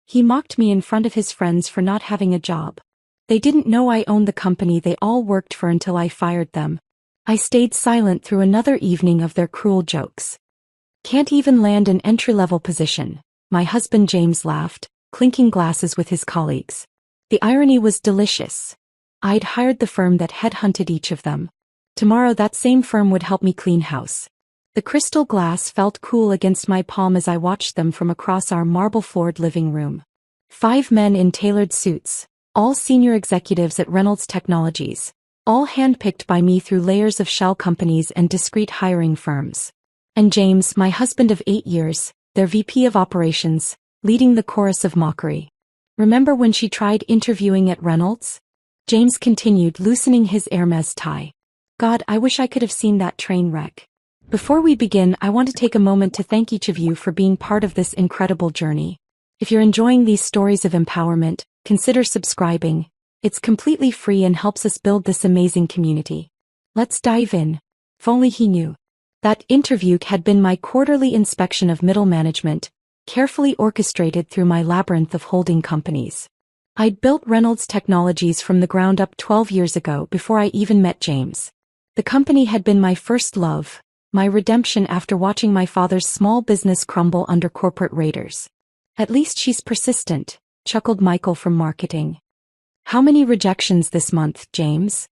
He mocked me in front of his friends for not having a job. They didn't know I owned the company they all worked for until I fired them. I stayed silent through another evening of their cruel jokes. Can't even land an entry-level position, my husband James laughed, clinking glasses with his colleagues. The irony was delicious. I'd hired the firm that headhunted each of them. Tomorrow that same firm would help me clean house. The crystal glass felt cool against my palm as I watched them from across our marble-floored living room. 5 men in tailored suits, all senior executives at Reynolds Technologies, all handpicked by me through layers of shell companies and discreet hiring firms. And James, my husband of 8 years, their VP of operations, leading the chorus of mockery. Remember when she tried interviewing at Reynolds? James continued, loosening his Hermes tie. God, I wish I could have seen that train wreck. Before we begin, I want to take a moment to thank each of you for being part of this incredible journey. If you're enjoying these stories of empowerment, consider subscribing. It's completely free and helps us build this amazing community. Let's dive in. If only he knew. That interview had been my quarterly inspection of middle management, carefully orchestrated through my labyrinth of holding companies. I'd built Reynolds Technologies from the ground up 12 years ago before I even met James. The company had been my first love, my redemption after watching my father's small business crumble under corporate raiders. At least she's persistent, chuckled Michael from marketing. How many rejections this month, James?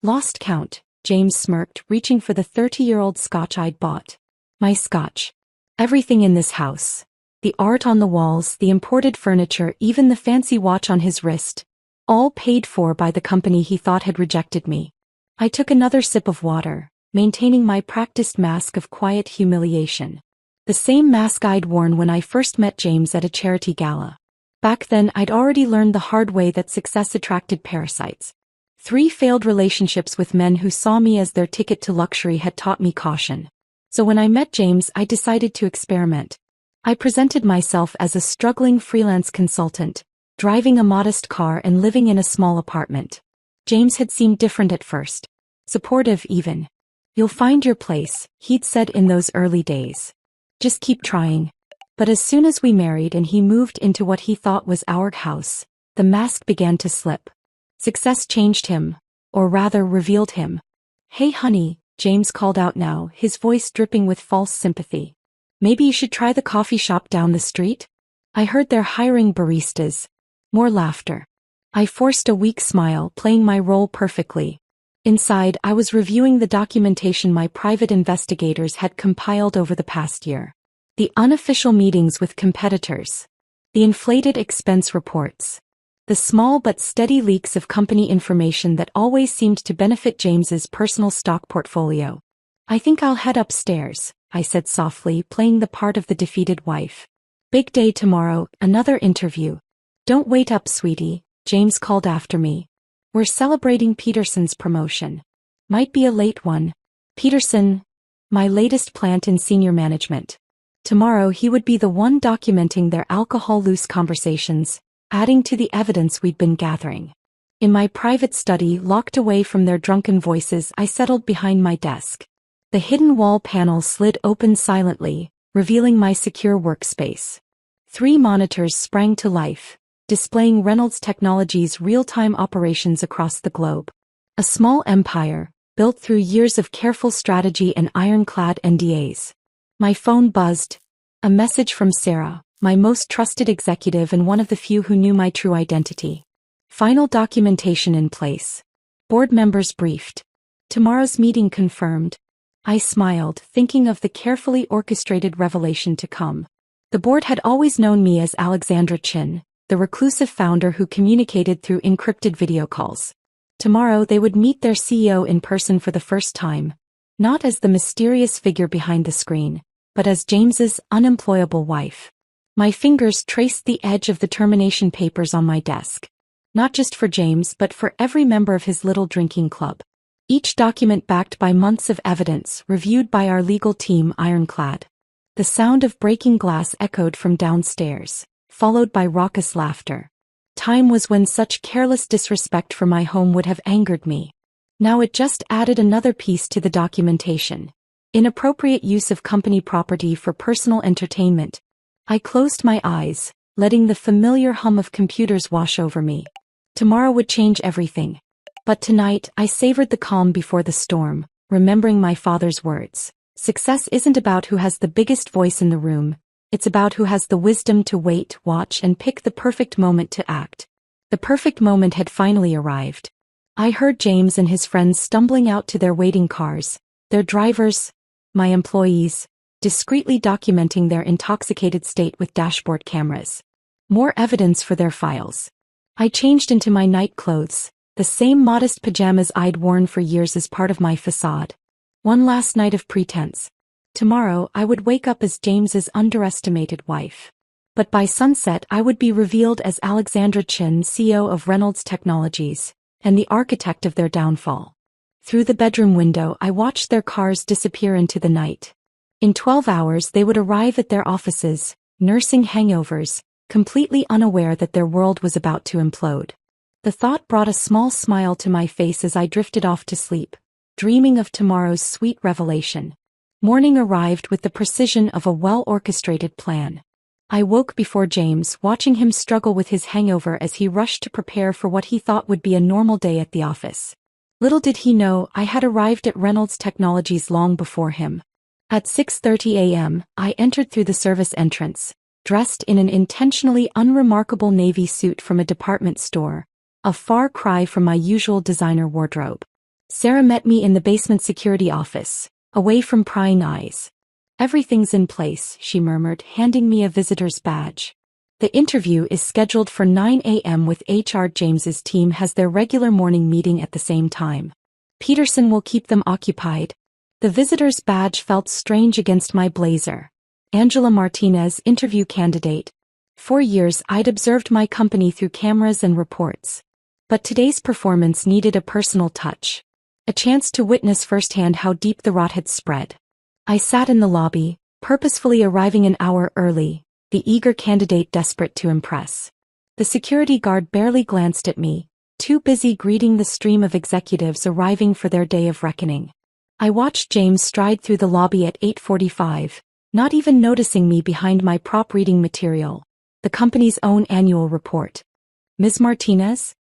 Lost count, James smirked, reaching for the 30-year-old scotch I'd bought. My scotch. Everything in this house. The art on the walls, the imported furniture, even the fancy watch on his wrist. All paid for by the company he thought had rejected me. I took another sip of water, maintaining my practiced mask of quiet humiliation. The same mask I'd worn when I first met James at a charity gala. Back then I'd already learned the hard way that success attracted parasites. 3 failed relationships with men who saw me as their ticket to luxury had taught me caution. So when I met James, I decided to experiment. I presented myself as a struggling freelance consultant, driving a modest car and living in a small apartment. James had seemed different at first. Supportive even. You'll find your place, he'd said in those early days. Just keep trying. But as soon as we married and he moved into what he thought was our house, the mask began to slip. Success changed him, or rather revealed him. Hey honey, James called out now, his voice dripping with false sympathy. Maybe you should try the coffee shop down the street? I heard they're hiring baristas. More laughter. I forced a weak smile, playing my role perfectly. Inside, I was reviewing the documentation my private investigators had compiled over the past year. The unofficial meetings with competitors. The inflated expense reports. The small but steady leaks of company information that always seemed to benefit James's personal stock portfolio. I think I'll head upstairs, I said softly, playing the part of the defeated wife. Big day tomorrow, another interview. Don't wait up, sweetie, James called after me. We're celebrating Peterson's promotion. Might be a late one. Peterson, my latest plant in senior management. Tomorrow he would be the one documenting their alcohol-loose conversations, adding to the evidence we'd been gathering. In my private study, locked away from their drunken voices, I settled behind my desk. The hidden wall panel slid open silently, revealing my secure workspace. 3 monitors sprang to life, displaying Reynolds Technologies' real-time operations across the globe. A small empire, built through years of careful strategy and ironclad NDAs. My phone buzzed. A message from Sarah, my most trusted executive and one of the few who knew my true identity. Final documentation in place. Board members briefed. Tomorrow's meeting confirmed. I smiled, thinking of the carefully orchestrated revelation to come. The board had always known me as Alexandra Chin, the reclusive founder who communicated through encrypted video calls. Tomorrow they would meet their CEO in person for the first time, not as the mysterious figure behind the screen, but as James's unemployable wife. My fingers traced the edge of the termination papers on my desk. Not just for James but for every member of his little drinking club. Each document backed by months of evidence, reviewed by our legal team ironclad. The sound of breaking glass echoed from downstairs, followed by raucous laughter. Time was when such careless disrespect for my home would have angered me. Now it just added another piece to the documentation. Inappropriate use of company property for personal entertainment. I closed my eyes, letting the familiar hum of computers wash over me. Tomorrow would change everything. But tonight, I savored the calm before the storm, remembering my father's words. Success isn't about who has the biggest voice in the room, it's about who has the wisdom to wait, watch, and pick the perfect moment to act. The perfect moment had finally arrived. I heard James and his friends stumbling out to their waiting cars, their drivers, my employees, discreetly documenting their intoxicated state with dashboard cameras. More evidence for their files. I changed into my night clothes, the same modest pajamas I'd worn for years as part of my facade. One last night of pretense. Tomorrow I would wake up as James's underestimated wife. But by sunset I would be revealed as Alexandra Chin, CEO of Reynolds Technologies, and the architect of their downfall. Through the bedroom window I watched their cars disappear into the night. In 12 hours they would arrive at their offices, nursing hangovers, completely unaware that their world was about to implode. The thought brought a small smile to my face as I drifted off to sleep, dreaming of tomorrow's sweet revelation. Morning arrived with the precision of a well-orchestrated plan. I woke before James, watching him struggle with his hangover as he rushed to prepare for what he thought would be a normal day at the office. Little did he know I had arrived at Reynolds Technologies long before him. At 6:30 a.m., I entered through the service entrance, dressed in an intentionally unremarkable navy suit from a department store, a far cry from my usual designer wardrobe. Sarah met me in the basement security office, away from prying eyes. "Everything's in place," she murmured, handing me a visitor's badge. "The interview is scheduled for 9 a.m. with HR. James's team has their regular morning meeting at the same time. Peterson will keep them occupied." The visitor's badge felt strange against my blazer. Angela Martinez, interview candidate. For years I'd observed my company through cameras and reports. But today's performance needed a personal touch. A chance to witness firsthand how deep the rot had spread. I sat in the lobby, purposefully arriving an hour early, the eager candidate desperate to impress. The security guard barely glanced at me, too busy greeting the stream of executives arriving for their day of reckoning. I watched James stride through the lobby at 8:45, not even noticing me behind my prop reading material, the company's own annual report. "Ms. Martinez?"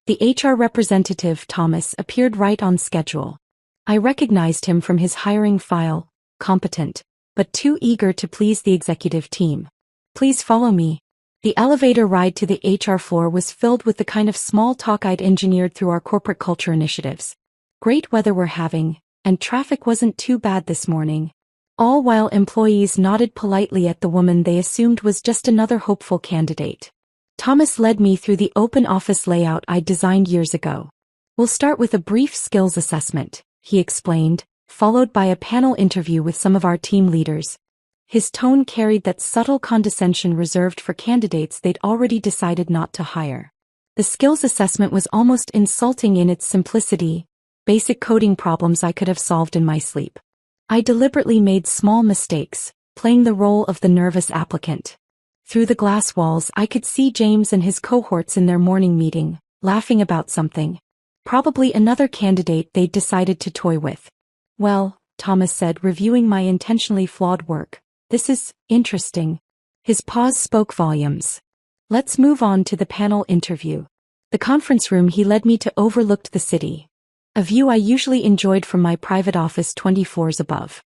The HR representative, Thomas, appeared right on schedule. I recognized him from his hiring file, competent, but too eager to please the executive team. "Please follow me." The elevator ride to the HR floor was filled with the kind of small talk I'd engineered through our corporate culture initiatives. Great weather we're having, and traffic wasn't too bad this morning. All while employees nodded politely at the woman they assumed was just another hopeful candidate. Thomas led me through the open office layout I'd designed years ago. "We'll start with a brief skills assessment," he explained, followed by a panel interview with some of our team leaders. His tone carried that subtle condescension reserved for candidates they'd already decided not to hire. The skills assessment was almost insulting in its simplicity, basic coding problems I could have solved in my sleep. I deliberately made small mistakes, playing the role of the nervous applicant. Through the glass walls I could see James and his cohorts in their morning meeting, laughing about something. Probably another candidate they'd decided to toy with. "Well," Thomas said, reviewing my intentionally flawed work, "this is interesting." His pause spoke volumes. "Let's move on to the panel interview." The conference room he led me to overlooked the city. A view I usually enjoyed from my private office 20 floors above.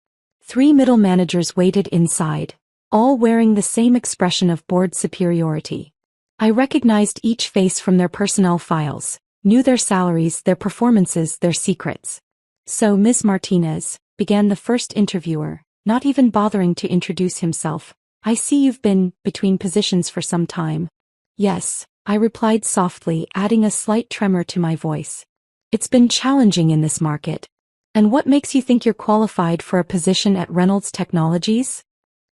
3 middle managers waited inside, all wearing the same expression of bored superiority. I recognized each face from their personnel files, knew their salaries, their performances, their secrets. "So, Ms. Martinez," began the first interviewer, not even bothering to introduce himself, "I see you've been between positions for some time." "Yes," I replied softly, adding a slight tremor to my voice. "It's been challenging in this market." "And what makes you think you're qualified for a position at Reynolds Technologies?"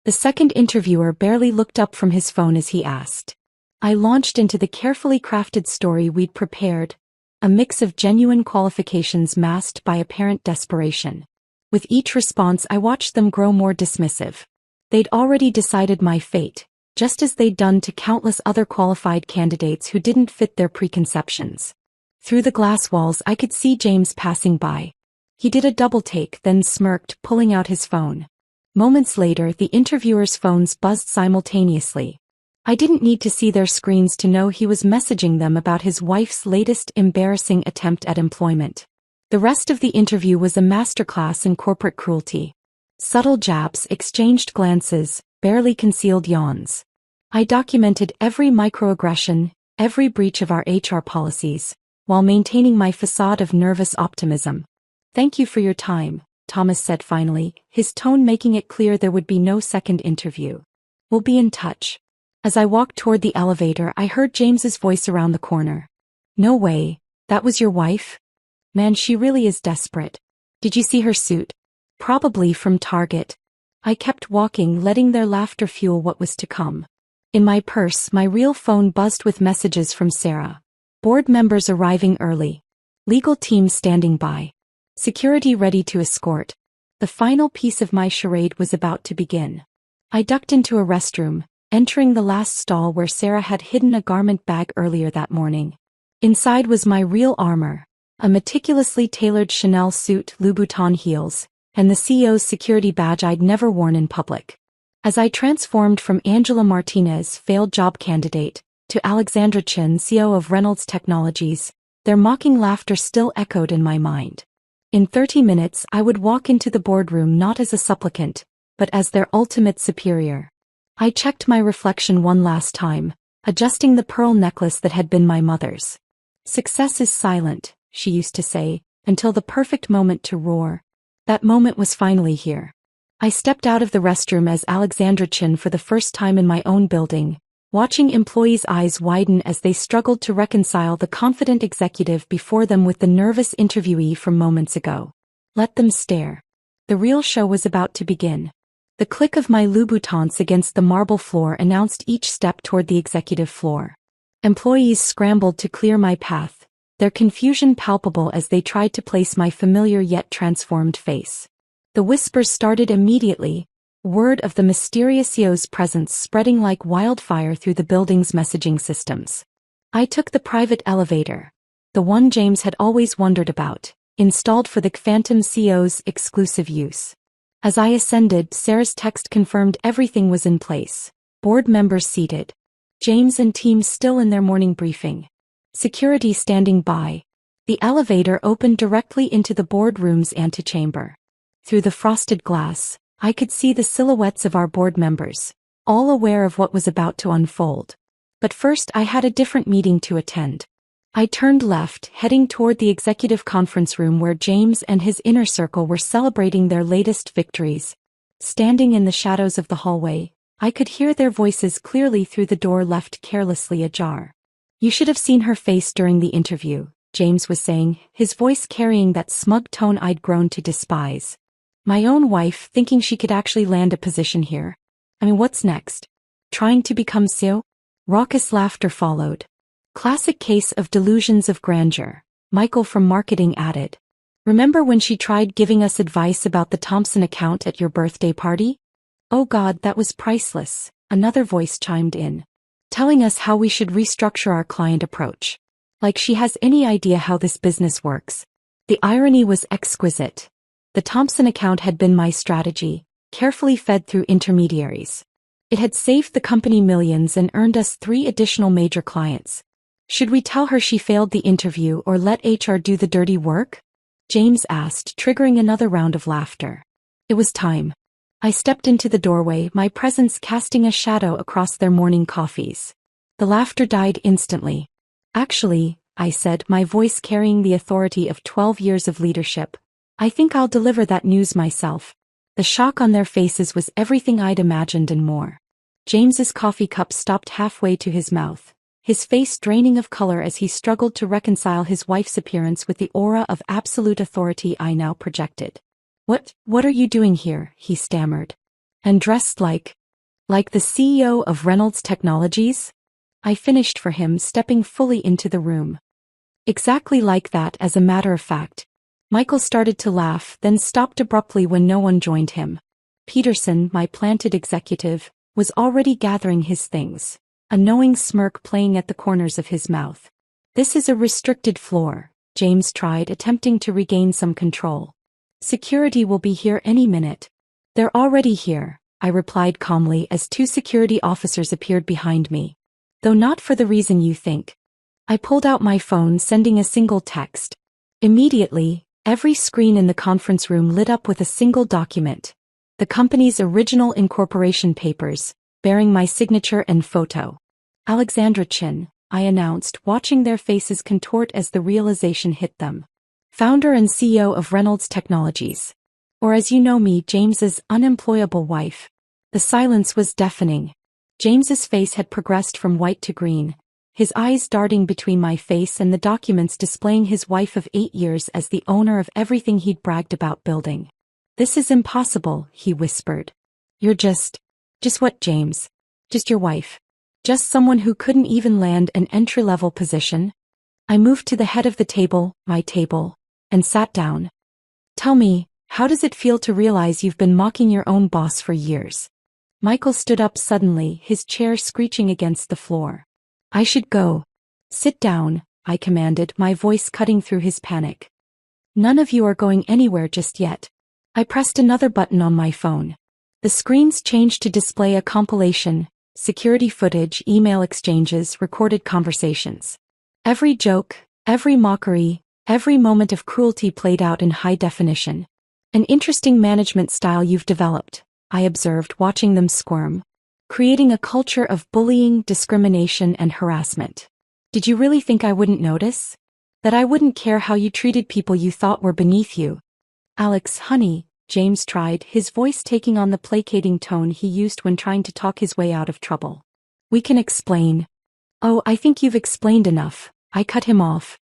The second interviewer barely looked up from his phone as he asked. I launched into the carefully crafted story we'd prepared, a mix of genuine qualifications masked by apparent desperation. With each response I watched them grow more dismissive. They'd already decided my fate, just as they'd done to countless other qualified candidates who didn't fit their preconceptions. Through the glass walls I could see James passing by. He did a double take, then smirked, pulling out his phone. Moments later the interviewers' phones buzzed simultaneously. I didn't need to see their screens to know he was messaging them about his wife's latest embarrassing attempt at employment. The rest of the interview was a masterclass in corporate cruelty. Subtle jabs, exchanged glances, barely concealed yawns. I documented every microaggression, every breach of our HR policies, while maintaining my facade of nervous optimism. "Thank you for your time," Thomas said finally, his tone making it clear there would be no second interview. "We'll be in touch." As I walked toward the elevator, I heard James's voice around the corner. "No way, that was your wife? Man, she really is desperate. Did you see her suit? Probably from Target." I kept walking, letting their laughter fuel what was to come. In my purse, my real phone buzzed with messages from Sarah. Board members arriving early. Legal team standing by. Security ready to escort. The final piece of my charade was about to begin. I ducked into a restroom, entering the last stall where Sarah had hidden a garment bag earlier that morning. Inside was my real armor, a meticulously tailored Chanel suit, Louboutin heels, and the CEO's security badge I'd never worn in public. As I transformed from Angela Martinez, failed job candidate, to Alexandra Chin, CEO of Reynolds Technologies, their mocking laughter still echoed in my mind. In 30 minutes I would walk into the boardroom not as a supplicant, but as their ultimate superior. I checked my reflection one last time, adjusting the pearl necklace that had been my mother's. "Success is silent," she used to say, "until the perfect moment to roar." That moment was finally here. I stepped out of the restroom as Alexandra Chin for the first time in my own building, watching employees' eyes widen as they struggled to reconcile the confident executive before them with the nervous interviewee from moments ago. Let them stare. The real show was about to begin. The click of my Louboutins against the marble floor announced each step toward the executive floor. Employees scrambled to clear my path, their confusion palpable as they tried to place my familiar yet transformed face. The whispers started immediately, word of the mysterious CEO's presence spreading like wildfire through the building's messaging systems. I took the private elevator, the one James had always wondered about, installed for the Phantom CEO's exclusive use. As I ascended, Sarah's text confirmed everything was in place. Board members seated. James and team still in their morning briefing. Security standing by. The elevator opened directly into the boardroom's antechamber. Through the frosted glass, I could see the silhouettes of our board members, all aware of what was about to unfold. But first I had a different meeting to attend. I turned left, heading toward the executive conference room where James and his inner circle were celebrating their latest victories. Standing in the shadows of the hallway, I could hear their voices clearly through the door left carelessly ajar. "You should have seen her face during the interview," James was saying, his voice carrying that smug tone I'd grown to despise. "My own wife thinking she could actually land a position here. I mean, what's next? Trying to become CEO?" Raucous laughter followed. "Classic case of delusions of grandeur," Michael from marketing added. "Remember when she tried giving us advice about the Thompson account at your birthday party?" "Oh God, that was priceless," another voice chimed in. "Telling us how we should restructure our client approach. Like she has any idea how this business works." The irony was exquisite. The Thompson account had been my strategy, carefully fed through intermediaries. It had saved the company millions and earned us 3 additional major clients. Should we tell her she failed the interview or let HR do the dirty work? James asked, triggering another round of laughter. It was time. I stepped into the doorway, my presence casting a shadow across their morning coffees. The laughter died instantly. "Actually," I said, my voice carrying the authority of 12 years of leadership, "I think I'll deliver that news myself." The shock on their faces was everything I'd imagined and more. James's coffee cup stopped halfway to his mouth, his face draining of color as he struggled to reconcile his wife's appearance with the aura of absolute authority I now projected. What are you doing here?" he stammered. "And dressed like the CEO of Reynolds Technologies?" I finished for him, stepping fully into the room. "Exactly like that, as a matter of fact." Michael started to laugh, then stopped abruptly when no one joined him. Peterson, my planted executive, was already gathering his things, a knowing smirk playing at the corners of his mouth. "This is a restricted floor," James tried, attempting to regain some control. "Security will be here any minute." "They're already here," I replied calmly as two security officers appeared behind me. Though not for the reason you think. I pulled out my phone, sending a single text. Immediately, every screen in the conference room lit up with a single document. The company's original incorporation papers, bearing my signature and photo. Alexandra Chin, I announced, watching their faces contort as the realization hit them. Founder and CEO of Reynolds Technologies. Or as you know me, James's unemployable wife. The silence was deafening. James's face had progressed from white to green, his eyes darting between my face and the documents displaying his wife of 8 years as the owner of everything he'd bragged about building. "This is impossible," he whispered. "You're just what, James? Just your wife? Just someone who couldn't even land an entry-level position?" I moved to the head of the table, my table, and sat down. "Tell me, how does it feel to realize you've been mocking your own boss for years?" Michael stood up suddenly, his chair screeching against the floor. "I should go." "Sit down," I commanded, my voice cutting through his panic. "None of you are going anywhere just yet." I pressed another button on my phone. The screens changed to display a compilation, security footage, email exchanges, recorded conversations. Every joke, every mockery, every moment of cruelty played out in high definition. "An interesting management style you've developed," I observed, watching them squirm. "Creating a culture of bullying, discrimination, and harassment. Did you really think I wouldn't notice? That I wouldn't care how you treated people you thought were beneath you?" "Alex, honey," James tried, his voice taking on the placating tone he used when trying to talk his way out of trouble. "We can explain." "Oh, I think you've explained enough," I cut him off.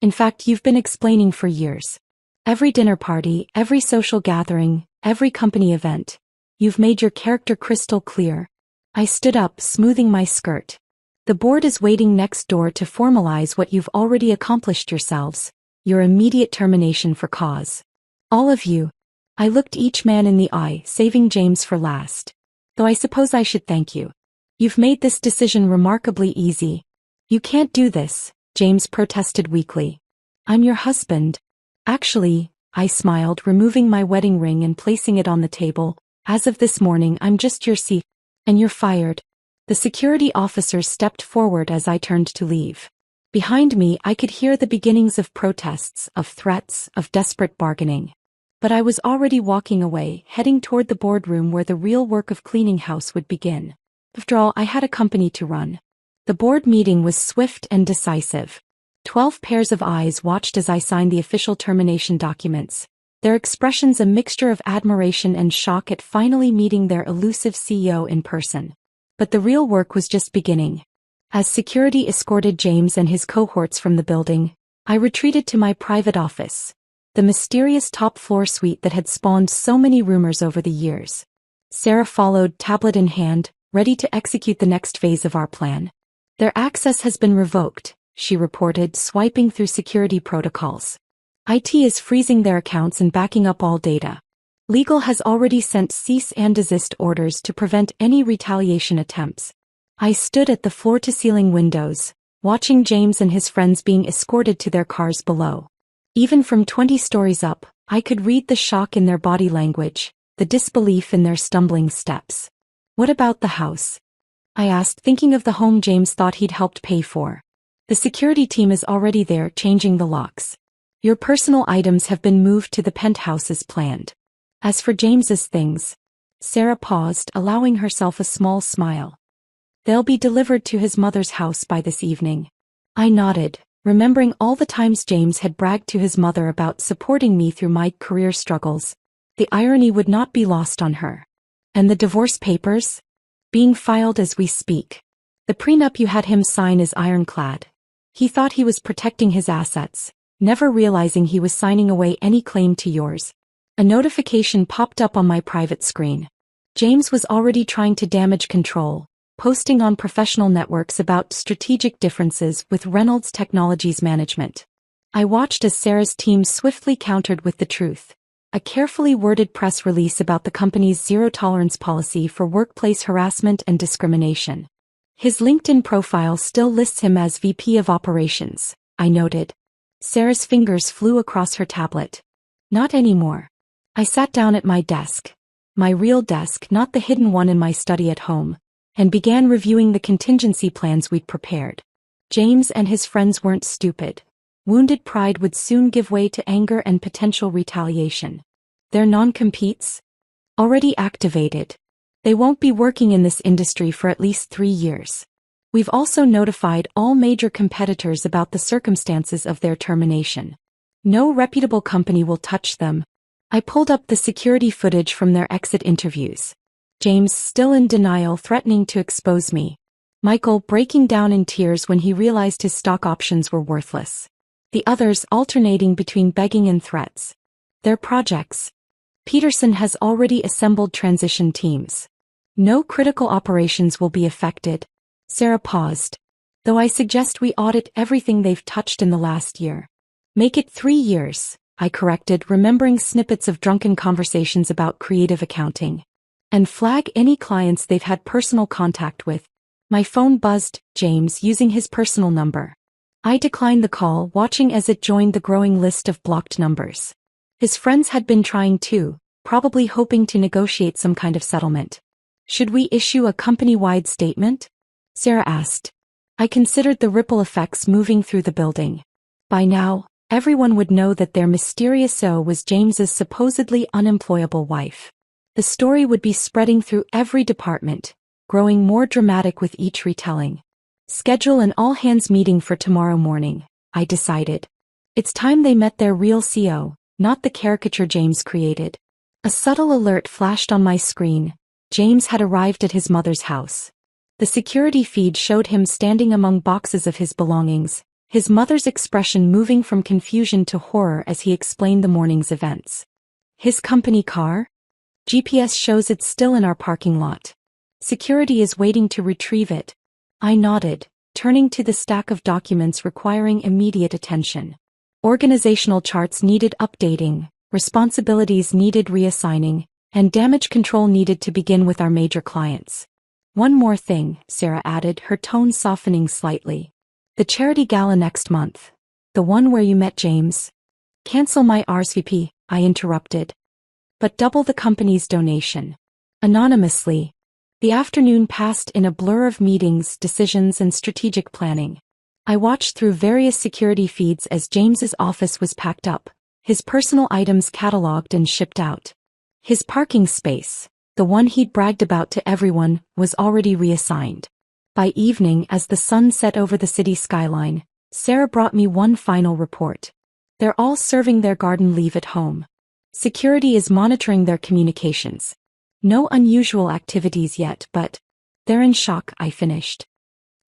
"In fact, you've been explaining for years. Every dinner party, every social gathering, every company event. You've made your character crystal clear." I stood up, smoothing my skirt. "The board is waiting next door to formalize what you've already accomplished yourselves. Your immediate termination for cause. All of you." I looked each man in the eye, saving James for last. "Though I suppose I should thank you. You've made this decision remarkably easy." "You can't do this," James protested weakly. "I'm your husband." "Actually," I smiled, removing my wedding ring and placing it on the table, "as of this morning I'm just your C. And you're fired." The security officers stepped forward as I turned to leave. Behind me I could hear the beginnings of protests, of threats, of desperate bargaining. But I was already walking away, heading toward the boardroom where the real work of cleaning house would begin. After all, I had a company to run. The board meeting was swift and decisive. 12 pairs of eyes watched as I signed the official termination documents, their expressions a mixture of admiration and shock at finally meeting their elusive CEO in person. But the real work was just beginning. As security escorted James and his cohorts from the building, I retreated to my private office, the mysterious top-floor suite that had spawned so many rumors over the years. Sarah followed, tablet in hand, ready to execute the next phase of our plan. "Their access has been revoked," she reported, swiping through security protocols. "IT is freezing their accounts and backing up all data. Legal has already sent cease and desist orders to prevent any retaliation attempts." I stood at the floor-to-ceiling windows, watching James and his friends being escorted to their cars below. Even from 20 stories up, I could read the shock in their body language, the disbelief in their stumbling steps. "What about the house?" I asked, thinking of the home James thought he'd helped pay for. "The security team is already there, changing the locks. Your personal items have been moved to the penthouse as planned. As for James's things," Sarah paused, allowing herself a small smile. "They'll be delivered to his mother's house by this evening." I nodded, remembering all the times James had bragged to his mother about supporting me through my career struggles. The irony would not be lost on her. "And the divorce papers?" "Being filed as we speak. The prenup you had him sign is ironclad." He thought he was protecting his assets, never realizing he was signing away any claim to yours. A notification popped up on my private screen. James was already trying to damage control, posting on professional networks about strategic differences with Reynolds Technologies management. I watched as Sarah's team swiftly countered with the truth. A carefully worded press release about the company's zero-tolerance policy for workplace harassment and discrimination. "His LinkedIn profile still lists him as VP of Operations," I noted. Sarah's fingers flew across her tablet. "Not anymore." I sat down at my desk. my real desk, not the hidden one in my study at home, and began reviewing the contingency plans we'd prepared. James and his friends weren't stupid. Wounded pride would soon give way to anger and potential retaliation. Their non-competes? Already activated. They won't be working in this industry for at least 3 years. We've also notified all major competitors about the circumstances of their termination. No reputable company will touch them. I pulled up the security footage from their exit interviews. James still in denial, threatening to expose me. Michael breaking down in tears when he realized his stock options were worthless. The others alternating between begging and threats. Their projects. Peterson has already assembled transition teams. No critical operations will be affected. Sarah paused. Though I suggest we audit everything they've touched in the last year. Make it 3 years, I corrected, remembering snippets of drunken conversations about creative accounting. And flag any clients they've had personal contact with. My phone buzzed, James using his personal number. I declined the call, watching as it joined the growing list of blocked numbers. His friends had been trying too, probably hoping to negotiate some kind of settlement. Should we issue a company-wide statement? Sarah asked. I considered the ripple effects moving through the building. By now, everyone would know that their mysterious SO was James's supposedly unemployable wife. The story would be spreading through every department, growing more dramatic with each retelling. Schedule an all-hands meeting for tomorrow morning, I decided. It's time they met their real CO, not the caricature James created. A subtle alert flashed on my screen. James had arrived at his mother's house. The security feed showed him standing among boxes of his belongings, his mother's expression moving from confusion to horror as he explained the morning's events. His company car? GPS shows it's still in our parking lot. Security is waiting to retrieve it. I nodded, turning to the stack of documents requiring immediate attention. Organizational charts needed updating, responsibilities needed reassigning, and damage control needed to begin with our major clients. One more thing, Sarah added, her tone softening slightly. The charity gala next month. The one where you met James. Cancel my RSVP, I interrupted. But double the company's donation. Anonymously. The afternoon passed in a blur of meetings, decisions, and strategic planning. I watched through various security feeds as James's office was packed up, his personal items cataloged and shipped out. His parking space, the one he'd bragged about to everyone, was already reassigned. By evening, as the sun set over the city skyline, Sarah brought me one final report. They're all serving their garden leave at home. Security is monitoring their communications. No unusual activities yet, but they're in shock, I finished.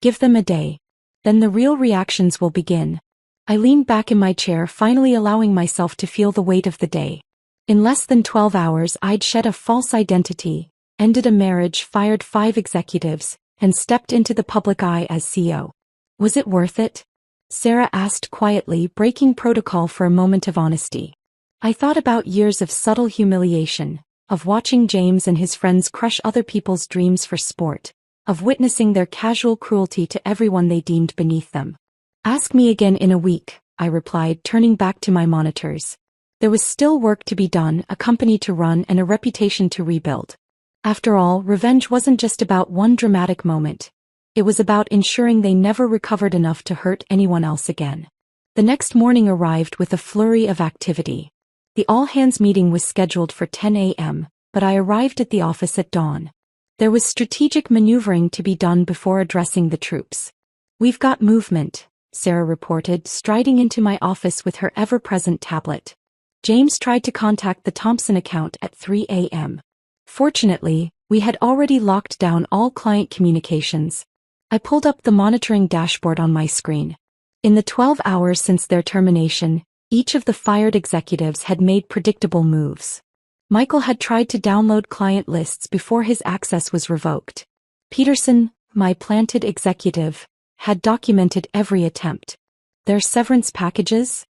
Give them a day. Then the real reactions will begin. I leaned back in my chair, finally allowing myself to feel the weight of the day. In less than 12 hours, I'd shed a false identity, ended a marriage, fired 5 executives, and stepped into the public eye as CEO. Was it worth it? Sarah asked quietly, breaking protocol for a moment of honesty. I thought about years of subtle humiliation, of watching James and his friends crush other people's dreams for sport, of witnessing their casual cruelty to everyone they deemed beneath them. Ask me again in a week, I replied, turning back to my monitors. There was still work to be done, a company to run, and a reputation to rebuild. After all, revenge wasn't just about one dramatic moment. It was about ensuring they never recovered enough to hurt anyone else again. The next morning arrived with a flurry of activity. The all-hands meeting was scheduled for 10 a.m., but I arrived at the office at dawn. There was strategic maneuvering to be done before addressing the troops. We've got movement, Sarah reported, striding into my office with her ever-present tablet. James tried to contact the Thompson account at 3 a.m. Fortunately, we had already locked down all client communications. I pulled up the monitoring dashboard on my screen. In the 12 hours since their termination, each of the fired executives had made predictable moves. Michael had tried to download client lists before his access was revoked. Peterson, my planted executive, had documented every attempt. Their severance packages?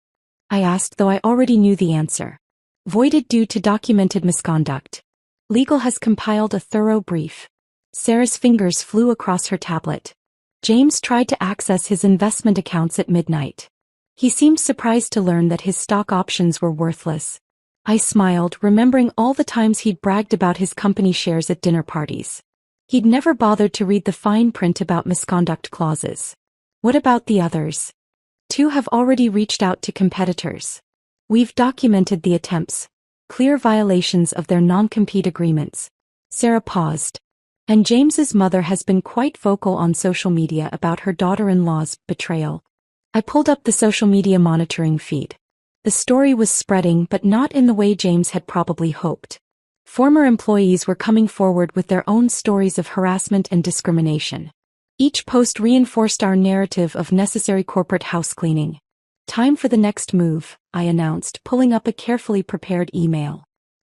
I asked, though I already knew the answer. Voided due to documented misconduct. Legal has compiled a thorough brief. Sarah's fingers flew across her tablet. James tried to access his investment accounts at midnight. He seemed surprised to learn that his stock options were worthless. I smiled, remembering all the times he'd bragged about his company shares at dinner parties. He'd never bothered to read the fine print about misconduct clauses. What about the others? 2 have already reached out to competitors. We've documented the attempts. Clear violations of their non-compete agreements. Sarah paused. And James's mother has been quite vocal on social media about her daughter-in-law's betrayal. I pulled up the social media monitoring feed. The story was spreading, but not in the way James had probably hoped. Former employees were coming forward with their own stories of harassment and discrimination. Each post reinforced our narrative of necessary corporate housecleaning. Time for the next move, I announced, pulling up a carefully prepared email.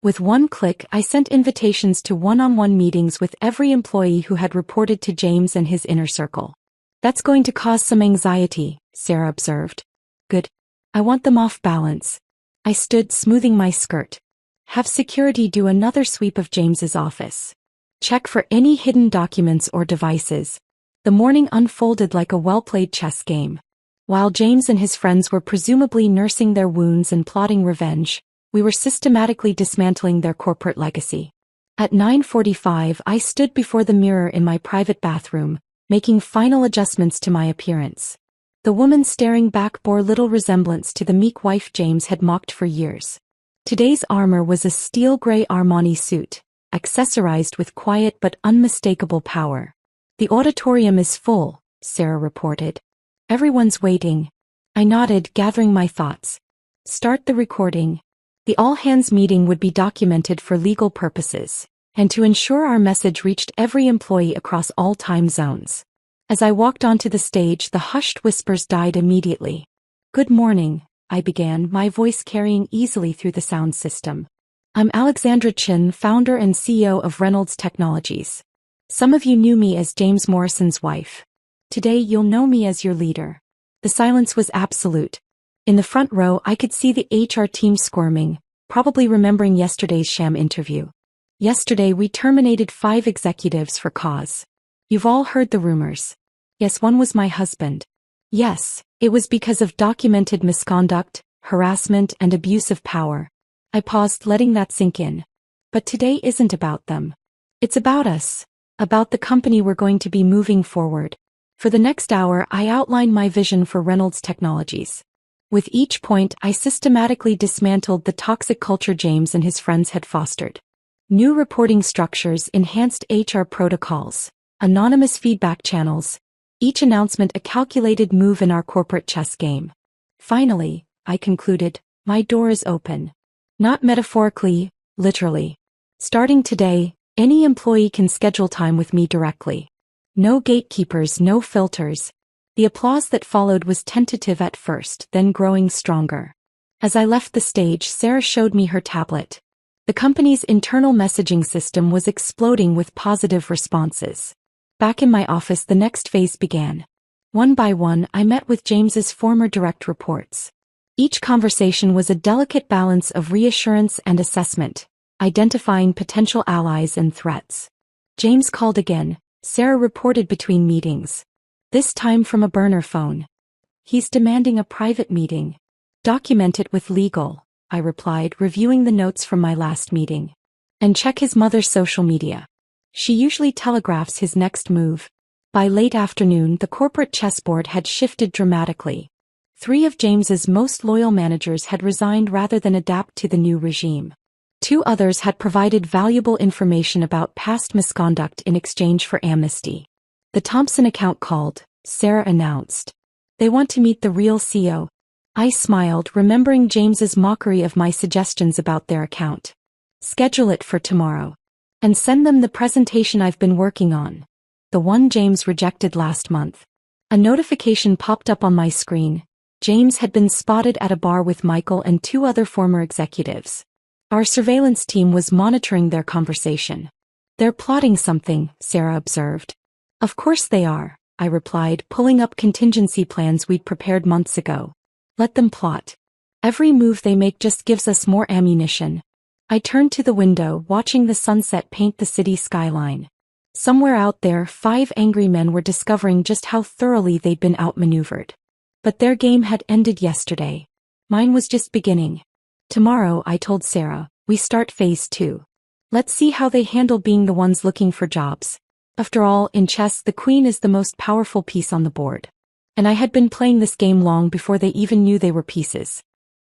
With one click, I sent invitations to one-on-one meetings with every employee who had reported to James and his inner circle. That's going to cause some anxiety, Sarah observed. Good. I want them off balance. I stood, smoothing my skirt. Have security do another sweep of James's office. Check for any hidden documents or devices. The morning unfolded like a well-played chess game. While James and his friends were presumably nursing their wounds and plotting revenge, we were systematically dismantling their corporate legacy. At 9:45, I stood before the mirror in my private bathroom, making final adjustments to my appearance. The woman staring back bore little resemblance to the meek wife James had mocked for years. Today's armor was a steel-gray Armani suit, accessorized with quiet but unmistakable power. The auditorium is full, Sarah reported. Everyone's waiting. I nodded, gathering my thoughts. Start the recording. The all-hands meeting would be documented for legal purposes, and to ensure our message reached every employee across all time zones. As I walked onto the stage, the hushed whispers died immediately. Good morning, I began, my voice carrying easily through the sound system. I'm Alexandra Chin, founder and CEO of Reynolds Technologies. Some of you knew me as James Morrison's wife. Today you'll know me as your leader. The silence was absolute. In the front row, I could see the HR team squirming, probably remembering yesterday's sham interview. Yesterday we terminated 5 executives for cause. You've all heard the rumors. Yes, one was my husband. Yes, it was because of documented misconduct, harassment, and abuse of power. I paused, letting that sink in. But today isn't about them. It's about us. About the company we're going to be moving forward. For the next hour, I outlined my vision for Reynolds Technologies. With each point, I systematically dismantled the toxic culture James and his friends had fostered. New reporting structures, enhanced HR protocols, anonymous feedback channels, each announcement a calculated move in our corporate chess game. Finally, I concluded, my door is open. Not metaphorically, literally. Starting today, any employee can schedule time with me directly. No gatekeepers, no filters. The applause that followed was tentative at first, then growing stronger. As I left the stage, Sarah showed me her tablet. The company's internal messaging system was exploding with positive responses. Back in my office, the next phase began. One by one, I met with James's former direct reports. Each conversation was a delicate balance of reassurance and assessment, identifying potential allies and threats. James called again, Sarah reported between meetings. This time from a burner phone. He's demanding a private meeting. Document it with legal, I replied, reviewing the notes from my last meeting. And check his mother's social media. She usually telegraphs his next move. By late afternoon, the corporate chessboard had shifted dramatically. 3 of James's most loyal managers had resigned rather than adapt to the new regime. 2 others had provided valuable information about past misconduct in exchange for amnesty. The Thompson account called, Sarah announced. They want to meet the real CEO. I smiled, remembering James's mockery of my suggestions about their account. Schedule it for tomorrow. And send them the presentation I've been working on. The one James rejected last month. A notification popped up on my screen. James had been spotted at a bar with Michael and 2 other former executives. Our surveillance team was monitoring their conversation. They're plotting something, Sarah observed. Of course they are, I replied, pulling up contingency plans we'd prepared months ago. Let them plot. Every move they make just gives us more ammunition. I turned to the window, watching the sunset paint the city skyline. Somewhere out there, 5 angry men were discovering just how thoroughly they'd been outmaneuvered. But their game had ended yesterday. Mine was just beginning. Tomorrow, I told Sarah, we start phase 2. Let's see how they handle being the ones looking for jobs. After all, in chess, the queen is the most powerful piece on the board. And I had been playing this game long before they even knew they were pieces.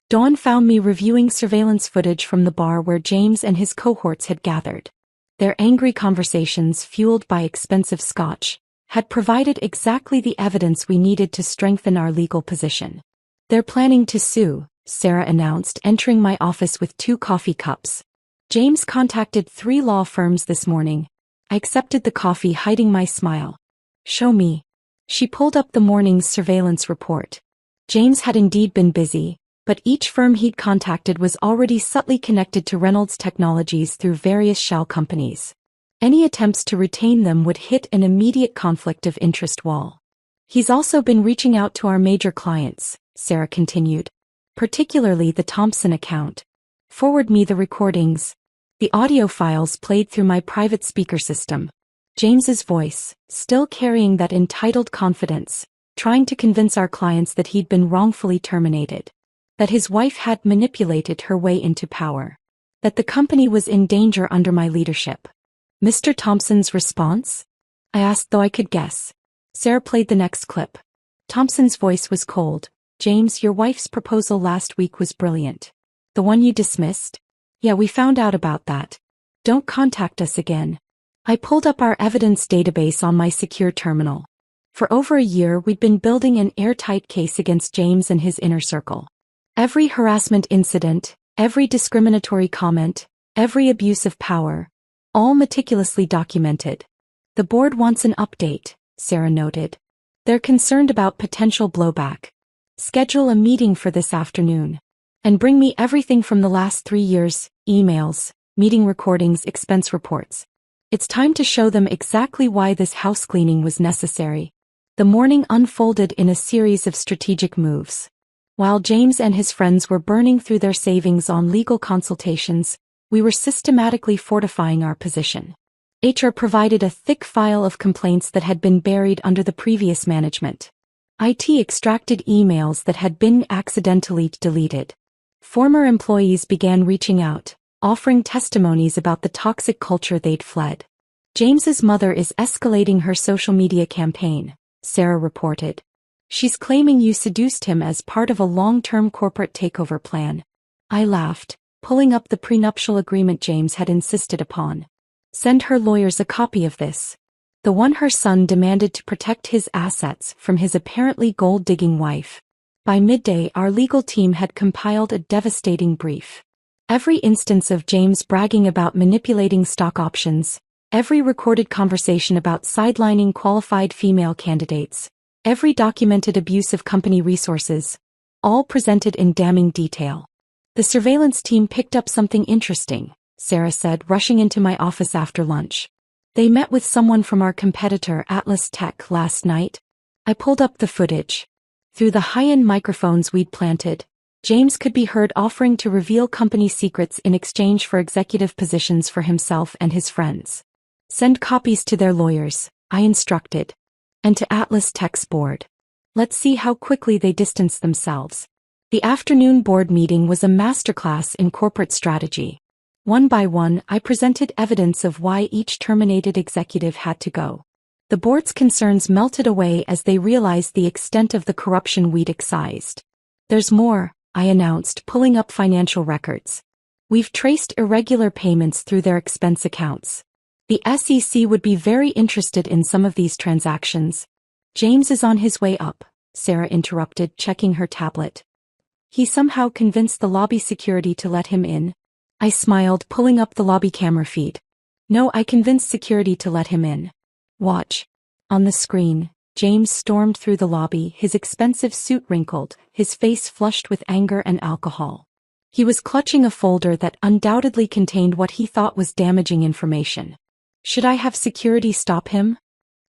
Dawn found me reviewing surveillance footage from the bar where James and his cohorts had gathered. Their angry conversations, fueled by expensive scotch, had provided exactly the evidence we needed to strengthen our legal position. They're planning to sue, Sarah announced, entering my office with 2 coffee cups. James contacted 3 law firms this morning. I accepted the coffee, hiding my smile. Show me. She pulled up the morning's surveillance report. James had indeed been busy, but each firm he'd contacted was already subtly connected to Reynolds Technologies through various shell companies. Any attempts to retain them would hit an immediate conflict of interest wall. He's also been reaching out to our major clients, Sarah continued. Particularly the Thompson account. Forward me the recordings. The audio files played through my private speaker system. James's voice, still carrying that entitled confidence, trying to convince our clients that he'd been wrongfully terminated. That his wife had manipulated her way into power. That the company was in danger under my leadership. Mr. Thompson's response? I asked, though I could guess. Sarah played the next clip. Thompson's voice was cold. James, your wife's proposal last week was brilliant. The one you dismissed? Yeah, we found out about that. Don't contact us again. I pulled up our evidence database on my secure terminal. For over a year, we'd been building an airtight case against James and his inner circle. Every harassment incident, every discriminatory comment, every abuse of power, all meticulously documented. The board wants an update, Sarah noted. They're concerned about potential blowback. Schedule a meeting for this afternoon. And bring me everything from the last 3 years, emails, meeting recordings, expense reports. It's time to show them exactly why this house cleaning was necessary. The morning unfolded in a series of strategic moves. While James and his friends were burning through their savings on legal consultations, we were systematically fortifying our position. HR provided a thick file of complaints that had been buried under the previous management. IT extracted emails that had been accidentally deleted. Former employees began reaching out, offering testimonies about the toxic culture they'd fled. James's mother is escalating her social media campaign, Sarah reported. She's claiming you seduced him as part of a long-term corporate takeover plan. I laughed, pulling up the prenuptial agreement James had insisted upon. Send her lawyers a copy of this. The one her son demanded to protect his assets from his apparently gold-digging wife. By midday, our legal team had compiled a devastating brief. Every instance of James bragging about manipulating stock options, every recorded conversation about sidelining qualified female candidates, every documented abuse of company resources, all presented in damning detail. The surveillance team picked up something interesting, Sarah said, rushing into my office after lunch. They met with someone from our competitor Atlas Tech last night. I pulled up the footage. Through the high-end microphones we'd planted, James could be heard offering to reveal company secrets in exchange for executive positions for himself and his friends. Send copies to their lawyers, I instructed. And to Atlas Tech's board. Let's see how quickly they distance themselves. The afternoon board meeting was a masterclass in corporate strategy. One by one, I presented evidence of why each terminated executive had to go. The board's concerns melted away as they realized the extent of the corruption we'd excised. There's more, I announced, pulling up financial records. We've traced irregular payments through their expense accounts. The SEC would be very interested in some of these transactions. James is on his way up, Sarah interrupted, checking her tablet. He somehow convinced the lobby security to let him in. I smiled, pulling up the lobby camera feed. No, I convinced security to let him in. Watch. On the screen, James stormed through the lobby, his expensive suit wrinkled, his face flushed with anger and alcohol. He was clutching a folder that undoubtedly contained what he thought was damaging information. Should I have security stop him?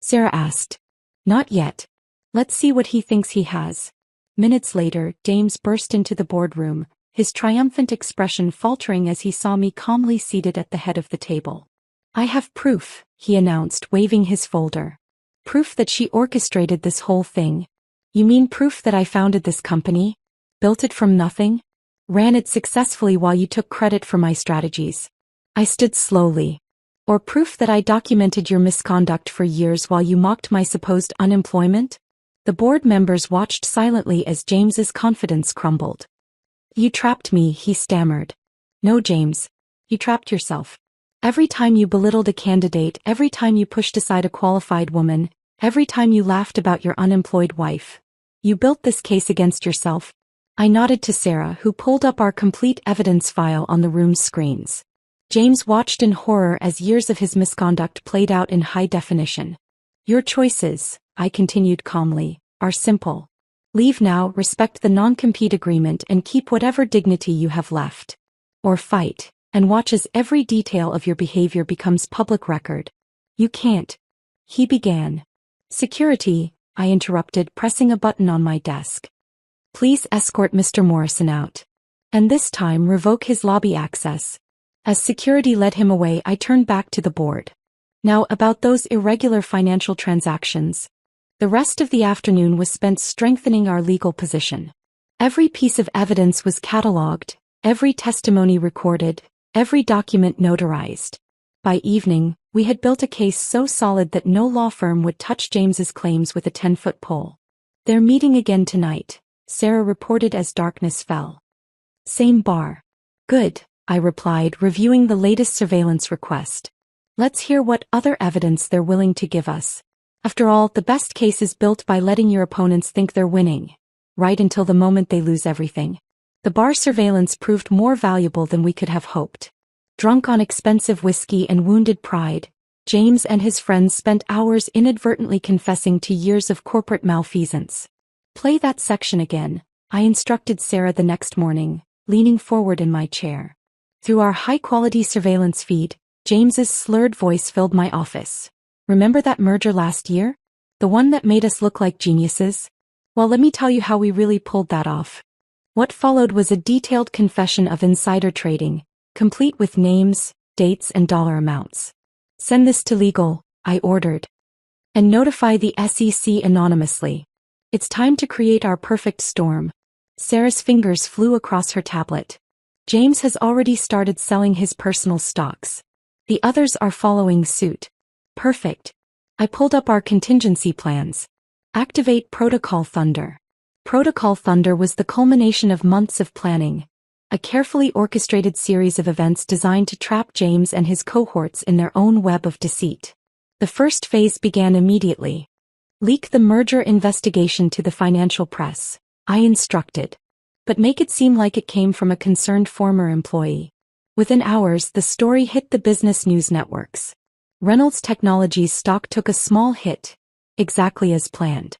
Sarah asked. Not yet. Let's see what he thinks he has. Minutes later, James burst into the boardroom, his triumphant expression faltering as he saw me calmly seated at the head of the table. I have proof, he announced, waving his folder. Proof that she orchestrated this whole thing. You mean proof that I founded this company? Built it from nothing? Ran it successfully while you took credit for my strategies. I stood slowly. Or proof that I documented your misconduct for years while you mocked my supposed unemployment? The board members watched silently as James's confidence crumbled. You trapped me, he stammered. No, James. You trapped yourself. Every time you belittled a candidate, every time you pushed aside a qualified woman, every time you laughed about your unemployed wife. You built this case against yourself. I nodded to Sarah, who pulled up our complete evidence file on the room's screens. James watched in horror as years of his misconduct played out in high definition. Your choices, I continued calmly, are simple. Leave now, respect the non-compete agreement and keep whatever dignity you have left. Or fight, and watch as every detail of your behavior becomes public record. You can't. He began. Security, I interrupted, pressing a button on my desk. Please escort Mr. Morrison out. And this time revoke his lobby access. As security led him away, I turned back to the board. Now about those irregular financial transactions. The rest of the afternoon was spent strengthening our legal position. Every piece of evidence was catalogued, every testimony recorded, every document notarized. By evening, we had built a case so solid that no law firm would touch James's claims with a 10-foot pole. They're meeting again tonight, Sarah reported as darkness fell. Same bar. Good, I replied, reviewing the latest surveillance request. Let's hear what other evidence they're willing to give us. After all, the best case is built by letting your opponents think they're winning. Right until the moment they lose everything. The bar surveillance proved more valuable than we could have hoped. Drunk on expensive whiskey and wounded pride, James and his friends spent hours inadvertently confessing to years of corporate malfeasance. Play that section again, I instructed Sarah the next morning, leaning forward in my chair. Through our high-quality surveillance feed, James's slurred voice filled my office. Remember that merger last year? The one that made us look like geniuses? Well, let me tell you how we really pulled that off. What followed was a detailed confession of insider trading, complete with names, dates, and dollar amounts. Send this to legal, I ordered. And notify the SEC anonymously. It's time to create our perfect storm. Sarah's fingers flew across her tablet. James has already started selling his personal stocks. The others are following suit. Perfect. I pulled up our contingency plans. Activate Protocol Thunder. Protocol Thunder was the culmination of months of planning. A carefully orchestrated series of events designed to trap James and his cohorts in their own web of deceit. The first phase began immediately. Leak the merger investigation to the financial press, I instructed. But make it seem like it came from a concerned former employee. Within hours, the story hit the business news networks. Reynolds Technologies stock took a small hit, exactly as planned.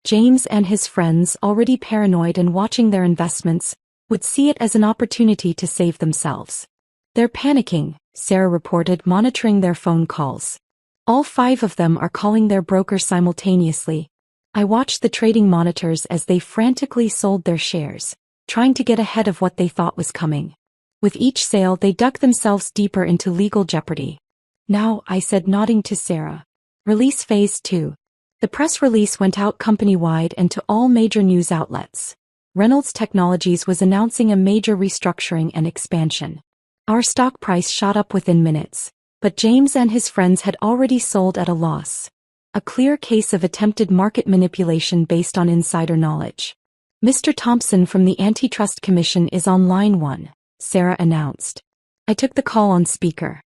James and his friends, already paranoid and watching their investments, would see it as an opportunity to save themselves. They're panicking, Sarah reported, monitoring their phone calls. All 5 of them are calling their broker simultaneously. I watched the trading monitors as they frantically sold their shares, trying to get ahead of what they thought was coming. With each sale, they dug themselves deeper into legal jeopardy. Now, I said, nodding to Sarah. Release Phase 2. The press release went out company-wide and to all major news outlets. Reynolds Technologies was announcing a major restructuring and expansion. Our stock price shot up within minutes, but James and his friends had already sold at a loss. A clear case of attempted market manipulation based on insider knowledge. Mr. Thompson from the Antitrust Commission is on line 1, Sarah announced. I took the call on speaker.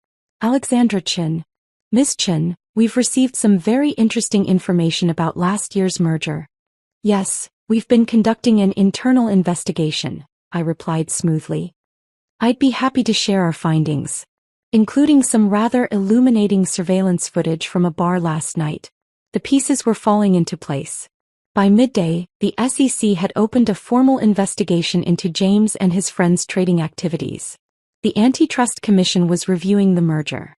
Alexandra Chin. Ms. Chin, we've received some very interesting information about last year's merger. Yes, we've been conducting an internal investigation, I replied smoothly. I'd be happy to share our findings, including some rather illuminating surveillance footage from a bar last night. The pieces were falling into place. By midday, the SEC had opened a formal investigation into James and his friends' trading activities. The Antitrust Commission was reviewing the merger.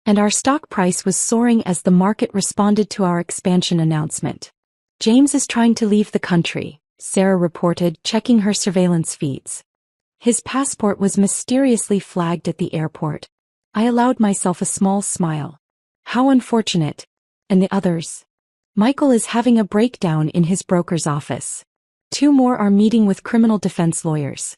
And our stock price was soaring as the market responded to our expansion announcement. James is trying to leave the country, Sarah reported, checking her surveillance feeds. His passport was mysteriously flagged at the airport. I allowed myself a small smile. How unfortunate. And the others? Michael is having a breakdown in his broker's office. 2 more are meeting with criminal defense lawyers.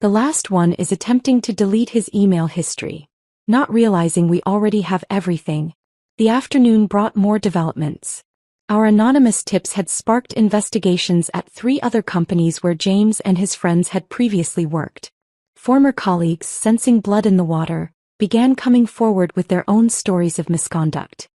The last one is attempting to delete his email history, not realizing we already have everything. The afternoon brought more developments. Our anonymous tips had sparked investigations at 3 other companies where James and his friends had previously worked. Former colleagues, sensing blood in the water, began coming forward with their own stories of misconduct.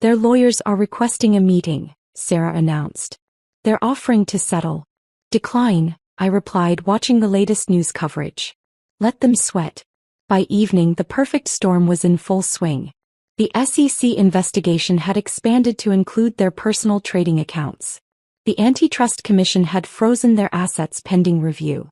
Their lawyers are requesting a meeting, Sarah announced. They're offering to settle. Decline, I replied, watching the latest news coverage. Let them sweat. By evening, the perfect storm was in full swing. The SEC investigation had expanded to include their personal trading accounts. The Antitrust Commission had frozen their assets pending review.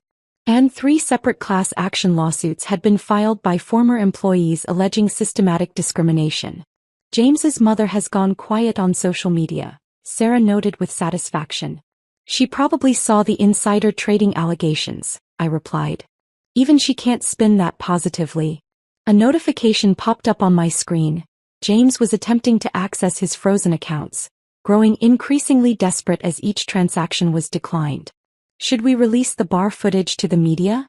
And 3 separate class action lawsuits had been filed by former employees alleging systematic discrimination. James's mother has gone quiet on social media, Sarah noted with satisfaction. She probably saw the insider trading allegations, I replied. Even she can't spin that positively. A notification popped up on my screen. James was attempting to access his frozen accounts, growing increasingly desperate as each transaction was declined. Should we release the bar footage to the media?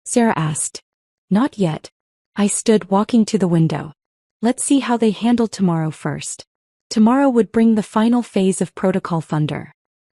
Sarah asked. Not yet. I stood walking to the window. Let's see how they handle tomorrow first. Tomorrow would bring the final phase of Protocol Thunder.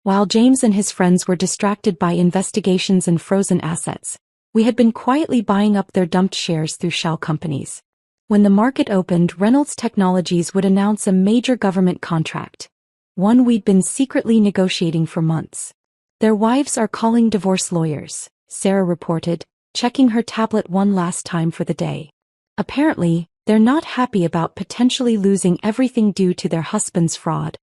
While James and his friends were distracted by investigations and frozen assets, we had been quietly buying up their dumped shares through shell companies. When the market opened, Reynolds Technologies would announce a major government contract, one we'd been secretly negotiating for months. Their wives are calling divorce lawyers, Sarah reported, checking her tablet one last time for the day. Apparently, they're not happy about potentially losing everything due to their husband's fraud.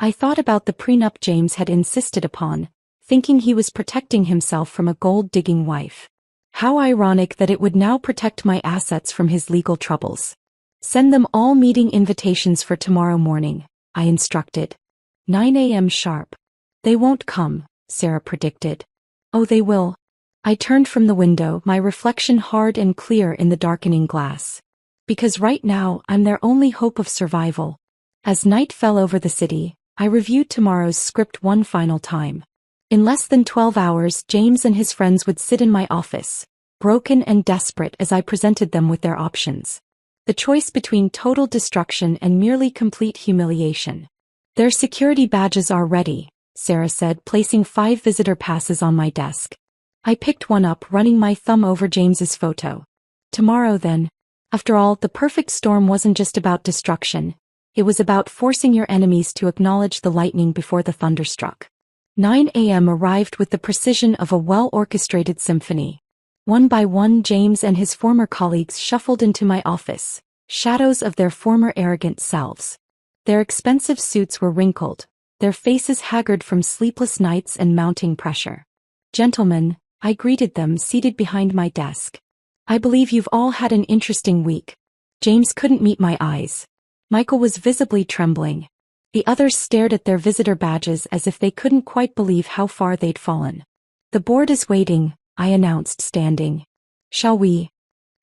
I thought about the prenup James had insisted upon, thinking he was protecting himself from a gold-digging wife. How ironic that it would now protect my assets from his legal troubles. Send them all meeting invitations for tomorrow morning, I instructed. 9 a.m. sharp. They won't come, Sarah predicted. Oh, they will. I turned from the window, my reflection hard and clear in the darkening glass. Because right now, I'm their only hope of survival. As night fell over the city, I reviewed tomorrow's script one final time. In less than 12 hours, James and his friends would sit in my office, broken and desperate as I presented them with their options. The choice between total destruction and merely complete humiliation. Their security badges are ready, Sarah said, placing 5 visitor passes on my desk. I picked one up, running my thumb over James's photo. Tomorrow then. After all, the perfect storm wasn't just about destruction. It was about forcing your enemies to acknowledge the lightning before the thunder struck. 9 a.m. arrived with the precision of a well-orchestrated symphony. One by one, James and his former colleagues shuffled into my office, shadows of their former arrogant selves. Their expensive suits were wrinkled, their faces haggard from sleepless nights and mounting pressure. Gentlemen, I greeted them, seated behind my desk. I believe you've all had an interesting week. James couldn't meet my eyes. Michael was visibly trembling. The others stared at their visitor badges as if they couldn't quite believe how far they'd fallen. The board is waiting, I announced, standing. Shall we?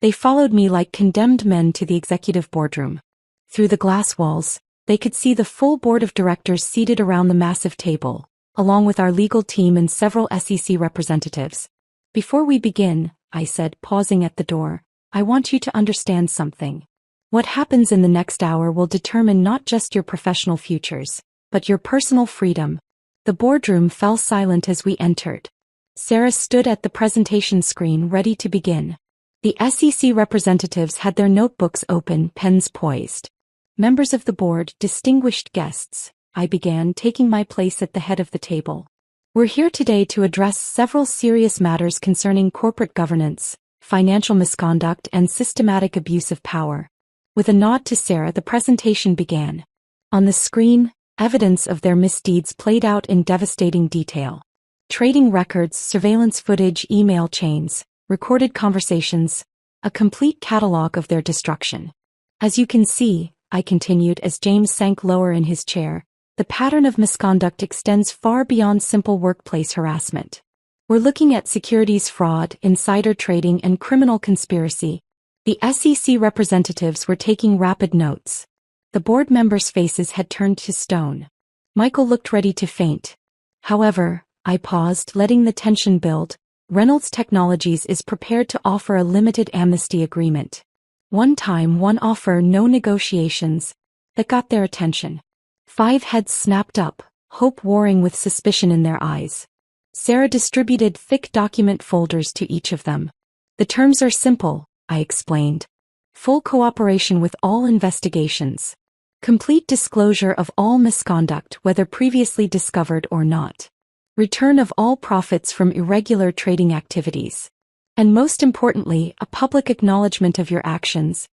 They followed me like condemned men to the executive boardroom. Through the glass walls, they could see the full board of directors seated around the massive table, along with our legal team and several SEC representatives. Before we begin, I said, pausing at the door, I want you to understand something. What happens in the next hour will determine not just your professional futures, but your personal freedom. The boardroom fell silent as we entered. Sarah stood at the presentation screen ready to begin. The SEC representatives had their notebooks open, pens poised. Members of the board, distinguished guests, I began, taking my place at the head of the table. We're here today to address several serious matters concerning corporate governance, financial misconduct, and systematic abuse of power. With a nod to Sarah, the presentation began. On the screen, evidence of their misdeeds played out in devastating detail. Trading records, surveillance footage, email chains, recorded conversations, a complete catalog of their destruction. As you can see, I continued as James sank lower in his chair, the pattern of misconduct extends far beyond simple workplace harassment. We're looking at securities fraud, insider trading, and criminal conspiracy. The SEC representatives were taking rapid notes. The board members' faces had turned to stone. Michael looked ready to faint. However, I paused, letting the tension build. Reynolds Technologies is prepared to offer a limited amnesty agreement. One time, one offer, no negotiations. That got their attention. 5 heads snapped up, hope warring with suspicion in their eyes. Sarah distributed thick document folders to each of them. The terms are simple, I explained. Full cooperation with all investigations. Complete disclosure of all misconduct, whether previously discovered or not. Return of all profits from irregular trading activities. And most importantly, a public acknowledgement of your actions.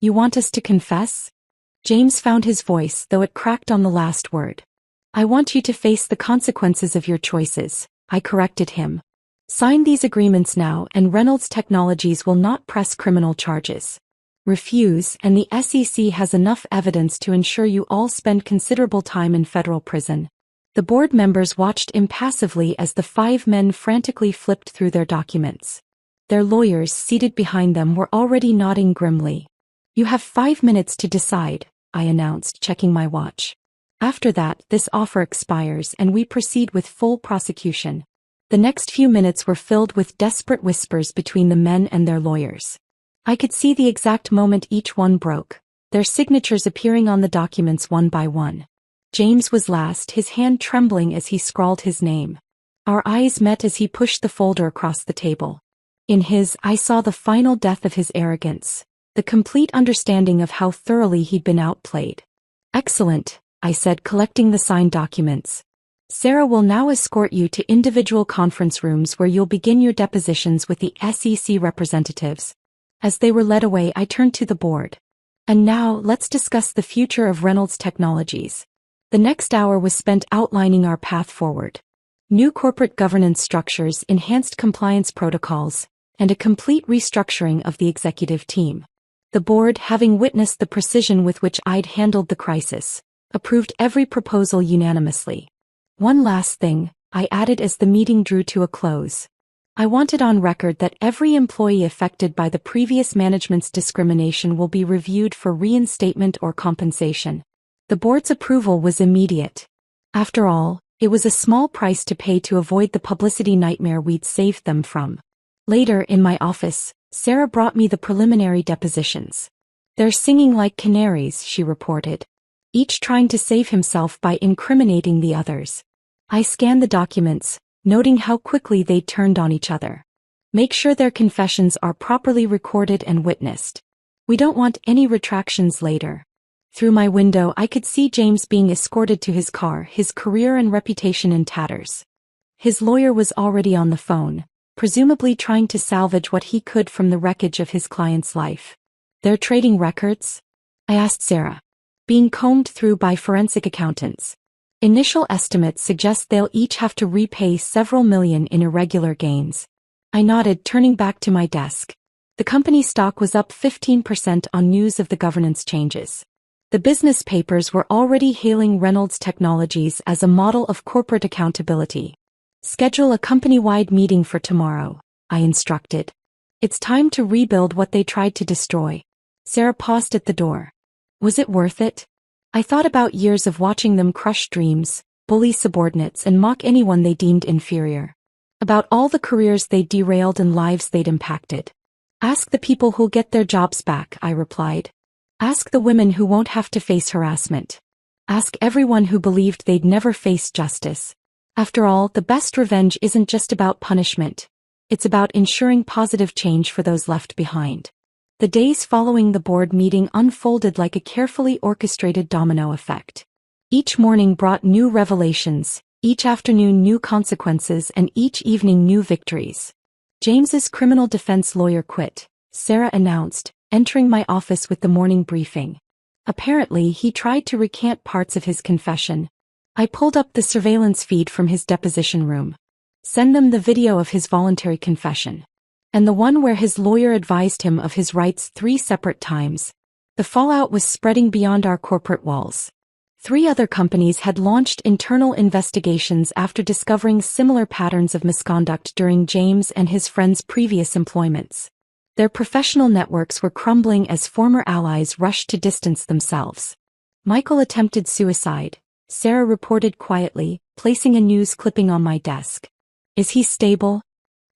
You want us to confess? James found his voice, though it cracked on the last word. I want you to face the consequences of your choices, I corrected him. Sign these agreements now and Reynolds Technologies will not press criminal charges. Refuse and the SEC has enough evidence to ensure you all spend considerable time in federal prison. The board members watched impassively as the 5 men frantically flipped through their documents. Their lawyers seated behind them were already nodding grimly. You have 5 minutes to decide, I announced, checking my watch. After that, this offer expires and we proceed with full prosecution. The next few minutes were filled with desperate whispers between the men and their lawyers. I could see the exact moment each one broke, their signatures appearing on the documents one by one. James was last, his hand trembling as he scrawled his name. Our eyes met as he pushed the folder across the table. In his, I saw the final death of his arrogance, the complete understanding of how thoroughly he'd been outplayed. Excellent, I said, collecting the signed documents. Sarah will now escort you to individual conference rooms where you'll begin your depositions with the SEC representatives. As they were led away, I turned to the board. And now, let's discuss the future of Reynolds Technologies. The next hour was spent outlining our path forward. New corporate governance structures, enhanced compliance protocols, and a complete restructuring of the executive team. The board, having witnessed the precision with which I'd handled the crisis, approved every proposal unanimously. One last thing, I added as the meeting drew to a close. I wanted on record that every employee affected by the previous management's discrimination will be reviewed for reinstatement or compensation. The board's approval was immediate. After all, it was a small price to pay to avoid the publicity nightmare we'd saved them from. Later, in my office, Sarah brought me the preliminary depositions. They're singing like canaries, she reported. Each trying to save himself by incriminating the others. I scanned the documents, noting how quickly they turned on each other. Make sure their confessions are properly recorded and witnessed. We don't want any retractions later. Through my window I could see James being escorted to his car, his career and reputation in tatters. His lawyer was already on the phone, presumably trying to salvage what he could from the wreckage of his client's life. Their trading records? I asked Sarah. Being combed through by forensic accountants. Initial estimates suggest they'll each have to repay several million in irregular gains. I nodded, turning back to my desk. The company stock was up 15% on news of the governance changes. The business papers were already hailing Reynolds Technologies as a model of corporate accountability. Schedule a company-wide meeting for tomorrow, I instructed. It's time to rebuild what they tried to destroy. Sarah paused at the door. Was it worth it? I thought about years of watching them crush dreams, bully subordinates and mock anyone they deemed inferior. About all the careers they'd derailed and lives they'd impacted. Ask the people who'll get their jobs back, I replied. Ask the women who won't have to face harassment. Ask everyone who believed they'd never face justice. After all, the best revenge isn't just about punishment. It's about ensuring positive change for those left behind. The days following the board meeting unfolded like a carefully orchestrated domino effect. Each morning brought new revelations, each afternoon new consequences, and each evening new victories. James's criminal defense lawyer quit, Sarah announced, entering my office with the morning briefing. Apparently, he tried to recant parts of his confession. I pulled up the surveillance feed from his deposition room. Send them the video of his voluntary confession. And the one where his lawyer advised him of his rights 3 separate times. The fallout was spreading beyond our corporate walls. 3 other companies had launched internal investigations after discovering similar patterns of misconduct during James and his friends' previous employments. Their professional networks were crumbling as former allies rushed to distance themselves. Michael attempted suicide, Sarah reported quietly, placing a news clipping on my desk. Is he stable?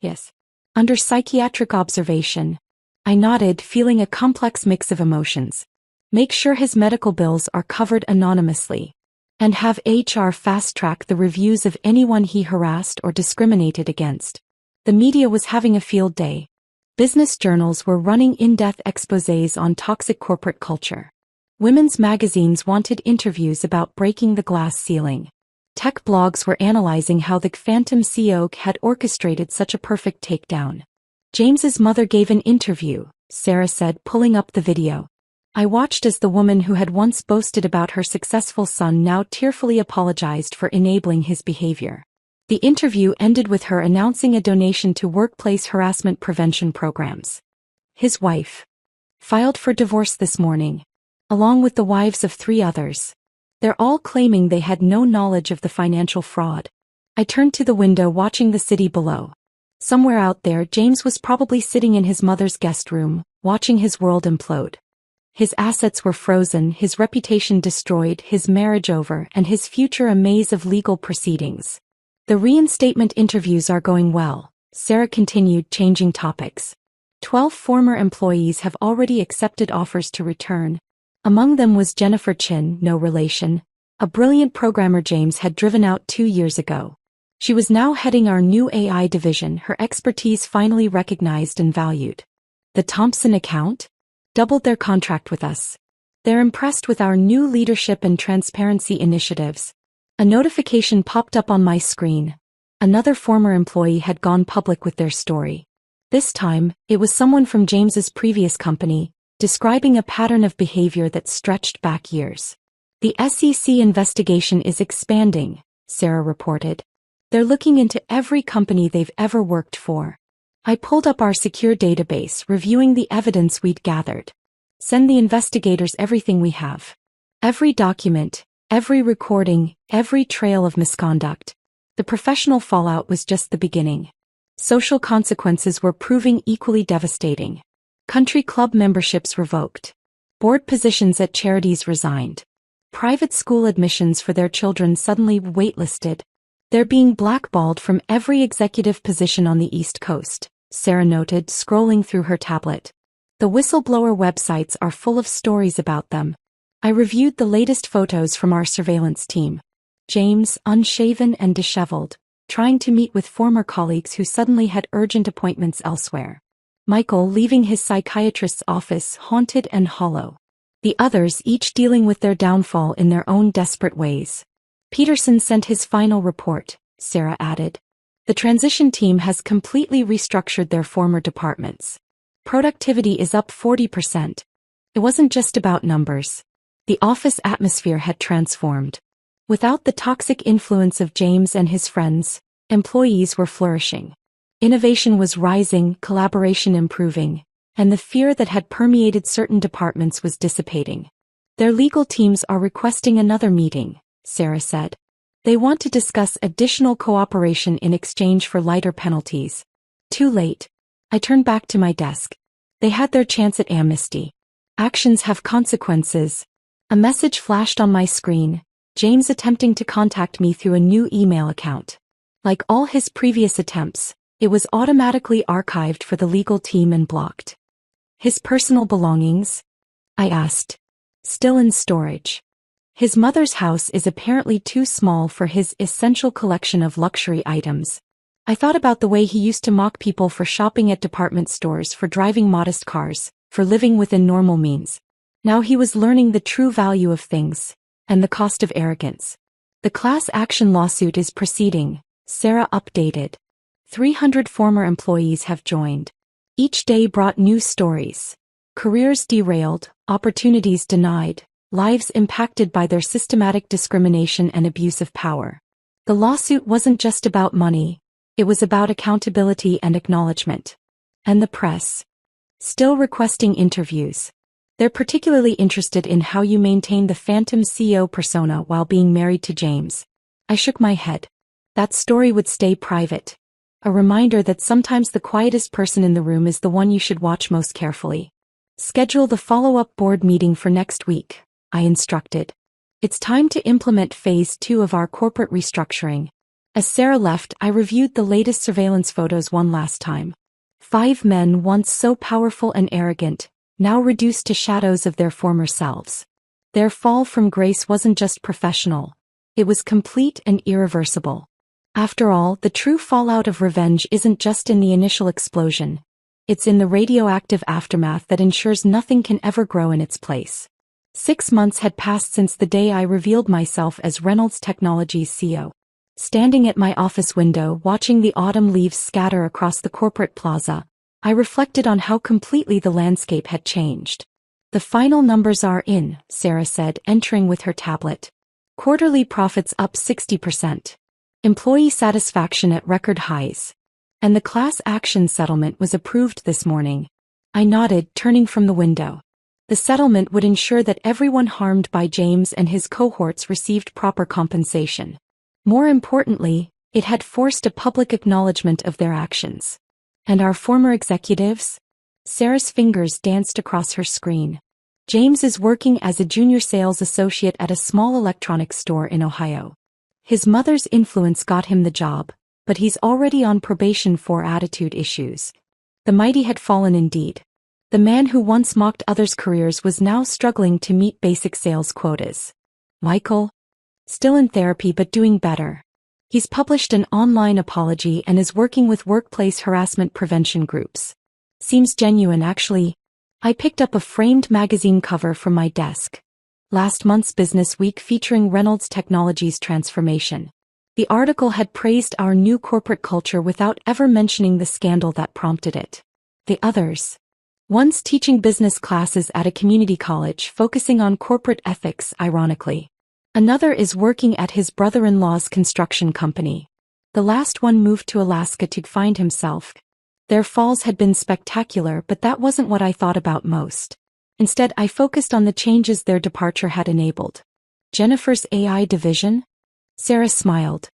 Yes. Under psychiatric observation. I nodded, feeling a complex mix of emotions. Make sure his medical bills are covered anonymously. And have HR fast-track the reviews of anyone he harassed or discriminated against. The media was having a field day. Business journals were running in-depth exposés on toxic corporate culture. Women's magazines wanted interviews about breaking the glass ceiling. Tech blogs were analyzing how the phantom CEO had orchestrated such a perfect takedown. James's mother gave an interview, Sarah said, pulling up the video. I watched as the woman who had once boasted about her successful son now tearfully apologized for enabling his behavior. The interview ended with her announcing a donation to workplace harassment prevention programs. His wife filed for divorce this morning, along with the wives of 3 others. They're all claiming they had no knowledge of the financial fraud. I turned to the window watching the city below. Somewhere out there, James was probably sitting in his mother's guest room, watching his world implode. His assets were frozen, his reputation destroyed, his marriage over, and his future a maze of legal proceedings. The reinstatement interviews are going well, Sarah continued, changing topics. 12 former employees have already accepted offers to return. Among them was Jennifer Chin, no relation, a brilliant programmer James had driven out 2 years ago. She was now heading our new AI division, her expertise finally recognized and valued. The Thompson account doubled their contract with us. They're impressed with our new leadership and transparency initiatives. A notification popped up on my screen. Another former employee had gone public with their story. This time, it was someone from James's previous company, describing a pattern of behavior that stretched back years. The SEC investigation is expanding, Sarah reported. They're looking into every company they've ever worked for. I pulled up our secure database, reviewing the evidence we'd gathered. Send the investigators everything we have. Every document, every recording, every trail of misconduct. The professional fallout was just the beginning. Social consequences were proving equally devastating. Country club memberships revoked. Board positions at charities resigned. Private school admissions for their children suddenly waitlisted. They're being blackballed from every executive position on the East Coast, Sarah noted, scrolling through her tablet. The whistleblower websites are full of stories about them. I reviewed the latest photos from our surveillance team. James, unshaven and disheveled, trying to meet with former colleagues who suddenly had urgent appointments elsewhere. Michael leaving his psychiatrist's office haunted and hollow. The others each dealing with their downfall in their own desperate ways. Peterson sent his final report, Sarah added. The transition team has completely restructured their former departments. Productivity is up 40%. It wasn't just about numbers. The office atmosphere had transformed. Without the toxic influence of James and his friends, employees were flourishing. Innovation was rising, collaboration improving, and the fear that had permeated certain departments was dissipating. Their legal teams are requesting another meeting, Sarah said. They want to discuss additional cooperation in exchange for lighter penalties. Too late. I turned back to my desk. They had their chance at amnesty. Actions have consequences. A message flashed on my screen, James attempting to contact me through a new email account. Like all his previous attempts, it was automatically archived for the legal team and blocked. His personal belongings? I asked. Still in storage. His mother's house is apparently too small for his essential collection of luxury items. I thought about the way he used to mock people for shopping at department stores, for driving modest cars, for living within normal means. Now he was learning the true value of things, and the cost of arrogance. The class action lawsuit is proceeding, Sarah updated. 300 former employees have joined. Each day brought new stories. Careers derailed, opportunities denied, lives impacted by their systematic discrimination and abuse of power. The lawsuit wasn't just about money, it was about accountability and acknowledgement. And the press? Still requesting interviews. They're particularly interested in how you maintain the phantom CEO persona while being married to James. I shook my head. That story would stay private. A reminder that sometimes the quietest person in the room is the one you should watch most carefully. Schedule the follow-up board meeting for next week, I instructed. It's time to implement phase 2 of our corporate restructuring. As Sarah left, I reviewed the latest surveillance photos one last time. 5 men once so powerful and arrogant, now reduced to shadows of their former selves. Their fall from grace wasn't just professional. It was complete and irreversible. After all, the true fallout of revenge isn't just in the initial explosion. It's in the radioactive aftermath that ensures nothing can ever grow in its place. 6 months had passed since the day I revealed myself as Reynolds Technologies CEO. Standing at my office window watching the autumn leaves scatter across the corporate plaza, I reflected on how completely the landscape had changed. The final numbers are in, Sarah said, entering with her tablet. Quarterly profits up 60%. Employee satisfaction at record highs. And the class action settlement was approved this morning. I nodded, turning from the window. The settlement would ensure that everyone harmed by James and his cohorts received proper compensation. More importantly, it had forced a public acknowledgement of their actions. And our former executives? Sarah's fingers danced across her screen. James is working as a junior sales associate at a small electronics store in Ohio. His mother's influence got him the job, but he's already on probation for attitude issues. The mighty had fallen indeed. The man who once mocked others' careers was now struggling to meet basic sales quotas. Michael? Still in therapy but doing better. He's published an online apology and is working with workplace harassment prevention groups. Seems genuine actually. I picked up a framed magazine cover from my desk. Last month's Business Week featuring Reynolds Technologies transformation. The article had praised our new corporate culture without ever mentioning the scandal that prompted it. The others. One's teaching business classes at a community college focusing on corporate ethics, ironically. Another is working at his brother-in-law's construction company. The last one moved to Alaska to find himself. Their falls had been spectacular, but that wasn't what I thought about most. Instead, I focused on the changes their departure had enabled. Jennifer's AI division? Sarah smiled.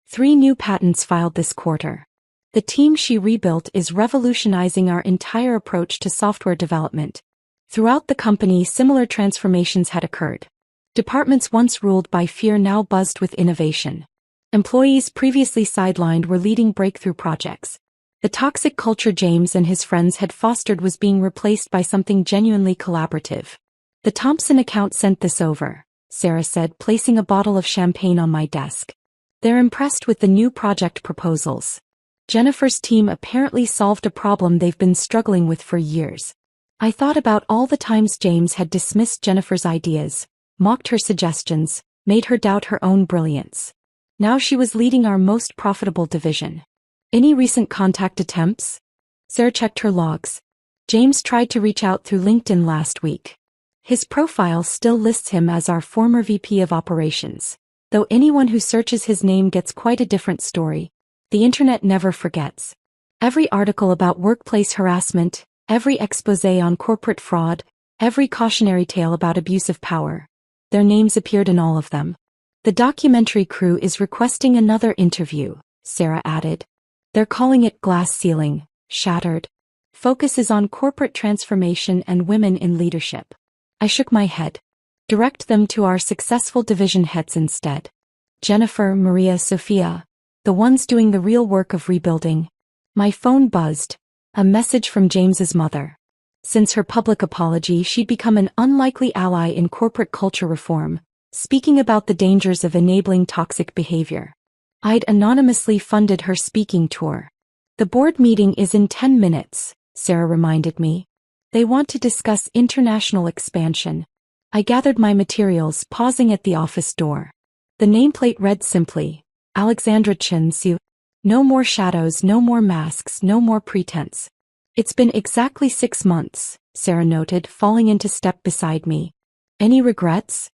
3 new patents filed this quarter. The team she rebuilt is revolutionizing our entire approach to software development. Throughout the company, similar transformations had occurred. Departments once ruled by fear now buzzed with innovation. Employees previously sidelined were leading breakthrough projects. The toxic culture James and his friends had fostered was being replaced by something genuinely collaborative. The Thompson account sent this over, Sarah said, placing a bottle of champagne on my desk. They're impressed with the new project proposals. Jennifer's team apparently solved a problem they've been struggling with for years. I thought about all the times James had dismissed Jennifer's ideas, mocked her suggestions, made her doubt her own brilliance. Now she was leading our most profitable division. Any recent contact attempts? Sarah checked her logs. James tried to reach out through LinkedIn last week. His profile still lists him as our former VP of operations. Though anyone who searches his name gets quite a different story. The internet never forgets. Every article about workplace harassment, every exposé on corporate fraud, every cautionary tale about abuse of power. Their names appeared in all of them. The documentary crew is requesting another interview, Sarah added. They're calling it Glass Ceiling, Shattered. Focus is on corporate transformation and women in leadership. I shook my head. Direct them to our successful division heads instead. Jennifer, Maria, Sophia. The ones doing the real work of rebuilding. My phone buzzed. A message from James's mother. Since her public apology, she'd become an unlikely ally in corporate culture reform, speaking about the dangers of enabling toxic behavior. I'd anonymously funded her speaking tour. The board meeting is in 10 minutes, Sarah reminded me. They want to discuss international expansion. I gathered my materials, pausing at the office door. The nameplate read simply, Alexandra Chen Su. No more shadows, no more masks, no more pretense. It's been exactly 6 months, Sarah noted, falling into step beside me. Any regrets?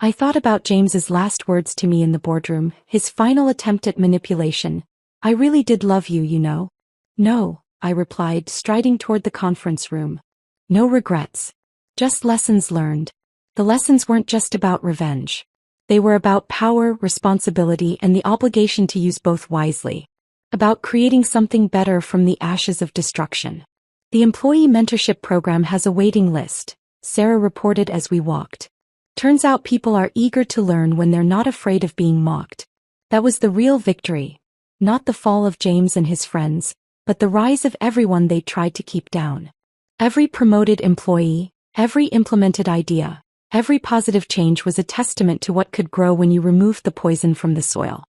I thought about James's last words to me in the boardroom, his final attempt at manipulation. I really did love you, you know. No, I replied, striding toward the conference room. No regrets. Just lessons learned. The lessons weren't just about revenge. They were about power, responsibility, and the obligation to use both wisely. About creating something better from the ashes of destruction. The employee mentorship program has a waiting list, Sarah reported as we walked. Turns out people are eager to learn when they're not afraid of being mocked. That was the real victory. Not the fall of James and his friends, but the rise of everyone they tried to keep down. Every promoted employee, every implemented idea, every positive change was a testament to what could grow when you removed the poison from the soil.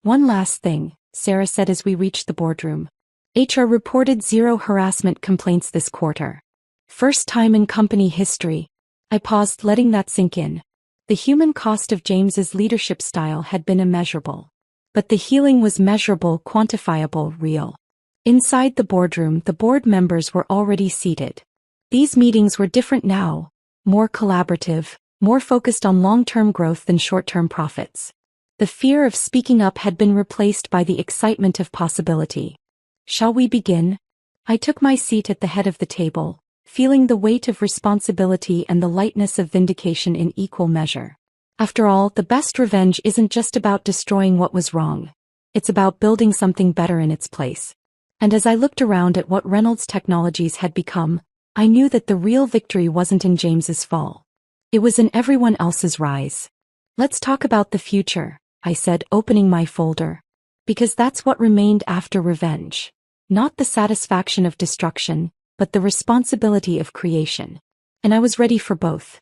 One last thing, Sarah said as we reached the boardroom. HR reported 0 harassment complaints this quarter. First time in company history. I paused, letting that sink in. The human cost of James's leadership style had been immeasurable. But the healing was measurable, quantifiable, real. Inside the boardroom, the board members were already seated. These meetings were different now, more collaborative, more focused on long-term growth than short-term profits. The fear of speaking up had been replaced by the excitement of possibility. Shall we begin? I took my seat at the head of the table, feeling the weight of responsibility and the lightness of vindication in equal measure. After all, the best revenge isn't just about destroying what was wrong. It's about building something better in its place. And as I looked around at what Reynolds Technologies had become, I knew that the real victory wasn't in James's fall. It was in everyone else's rise. Let's talk about the future, I said, opening my folder. Because that's what remained after revenge. Not the satisfaction of destruction, but the responsibility of creation. And I was ready for both.